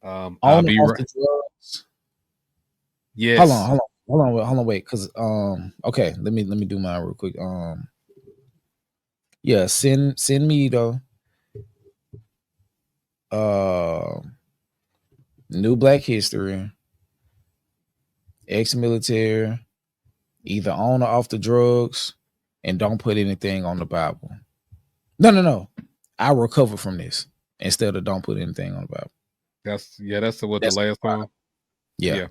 I'll be right. Yes. Hold on, wait. Cause okay, let me do mine real quick. Sin Maido. New Black History, ex-military, either on or off the drugs, and don't put anything on the Bible. No. I recover from this instead of don't put anything on the Bible. That's the last one. Yeah.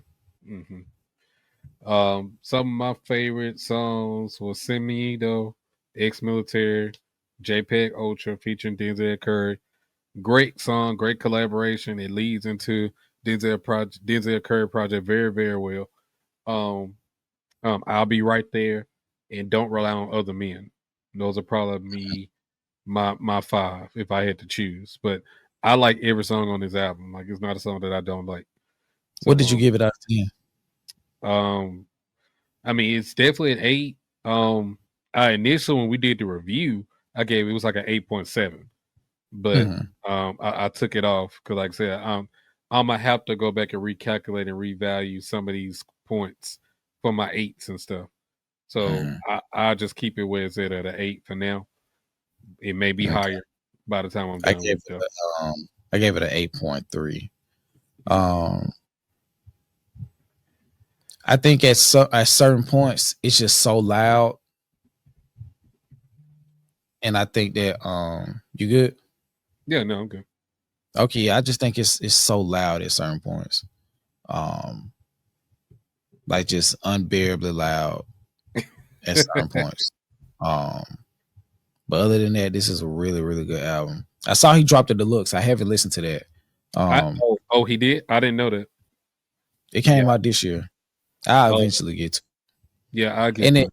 Some of my favorite songs was Sin Maido, Ex-Military, JPEG Ultra featuring Denzel Curry. Great song, great collaboration. It leads into Denzel Curry project very, very well. I'll Be Right There, and Don't Rely on Other Men. Those are probably my 5 if I had to choose. But I like every song on this album. Like, it's not a song that I don't like. So, what did you give it out of 10? I mean, it's definitely an 8. Initially when we did the review, I gave it was like an 8.7. But I took it off because, like I said, I'm gonna have to go back and recalculate and revalue some of these points for my 8s and stuff. So I'll just keep it where it's at an 8 for now. It may be higher by the time I'm done with stuff. I gave it an 8.3. I think at certain points it's just so loud, and I think that you good? Yeah, no, I'm good. Okay, I just think it's so loud at certain points, like just unbearably loud at certain points. But other than that, this is a really, really good album. I saw he dropped the deluxe. I haven't listened to that. He did? I didn't know that. It came out this year. I'll eventually get to it. Yeah, I get and it.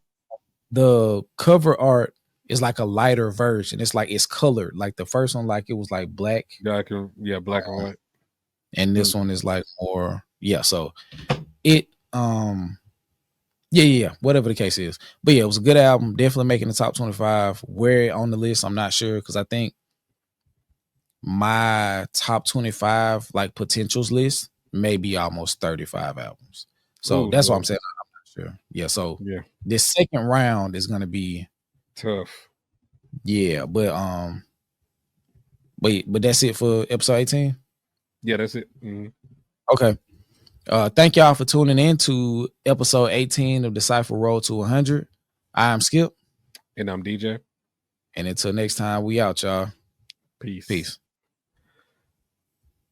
The cover art is like a lighter version. It's like it's colored. Like the first one, like it was like black. Black and white. And this one is like more, so it yeah, whatever the case is. But yeah, it was a good album. Definitely making the top 25. Where on the list, I'm not sure, because I think my top 25 like potentials list may be almost 35 albums. So that's what I'm saying. I'm not sure. Yeah, so this second round is gonna be tough. Yeah, but that's it for episode 18. Yeah, that's it. Okay. Thank y'all for tuning in to episode 18 of Decipher Road to 100. I'm Skip. And I'm DJ. And until next time, we out, y'all. Peace. Peace.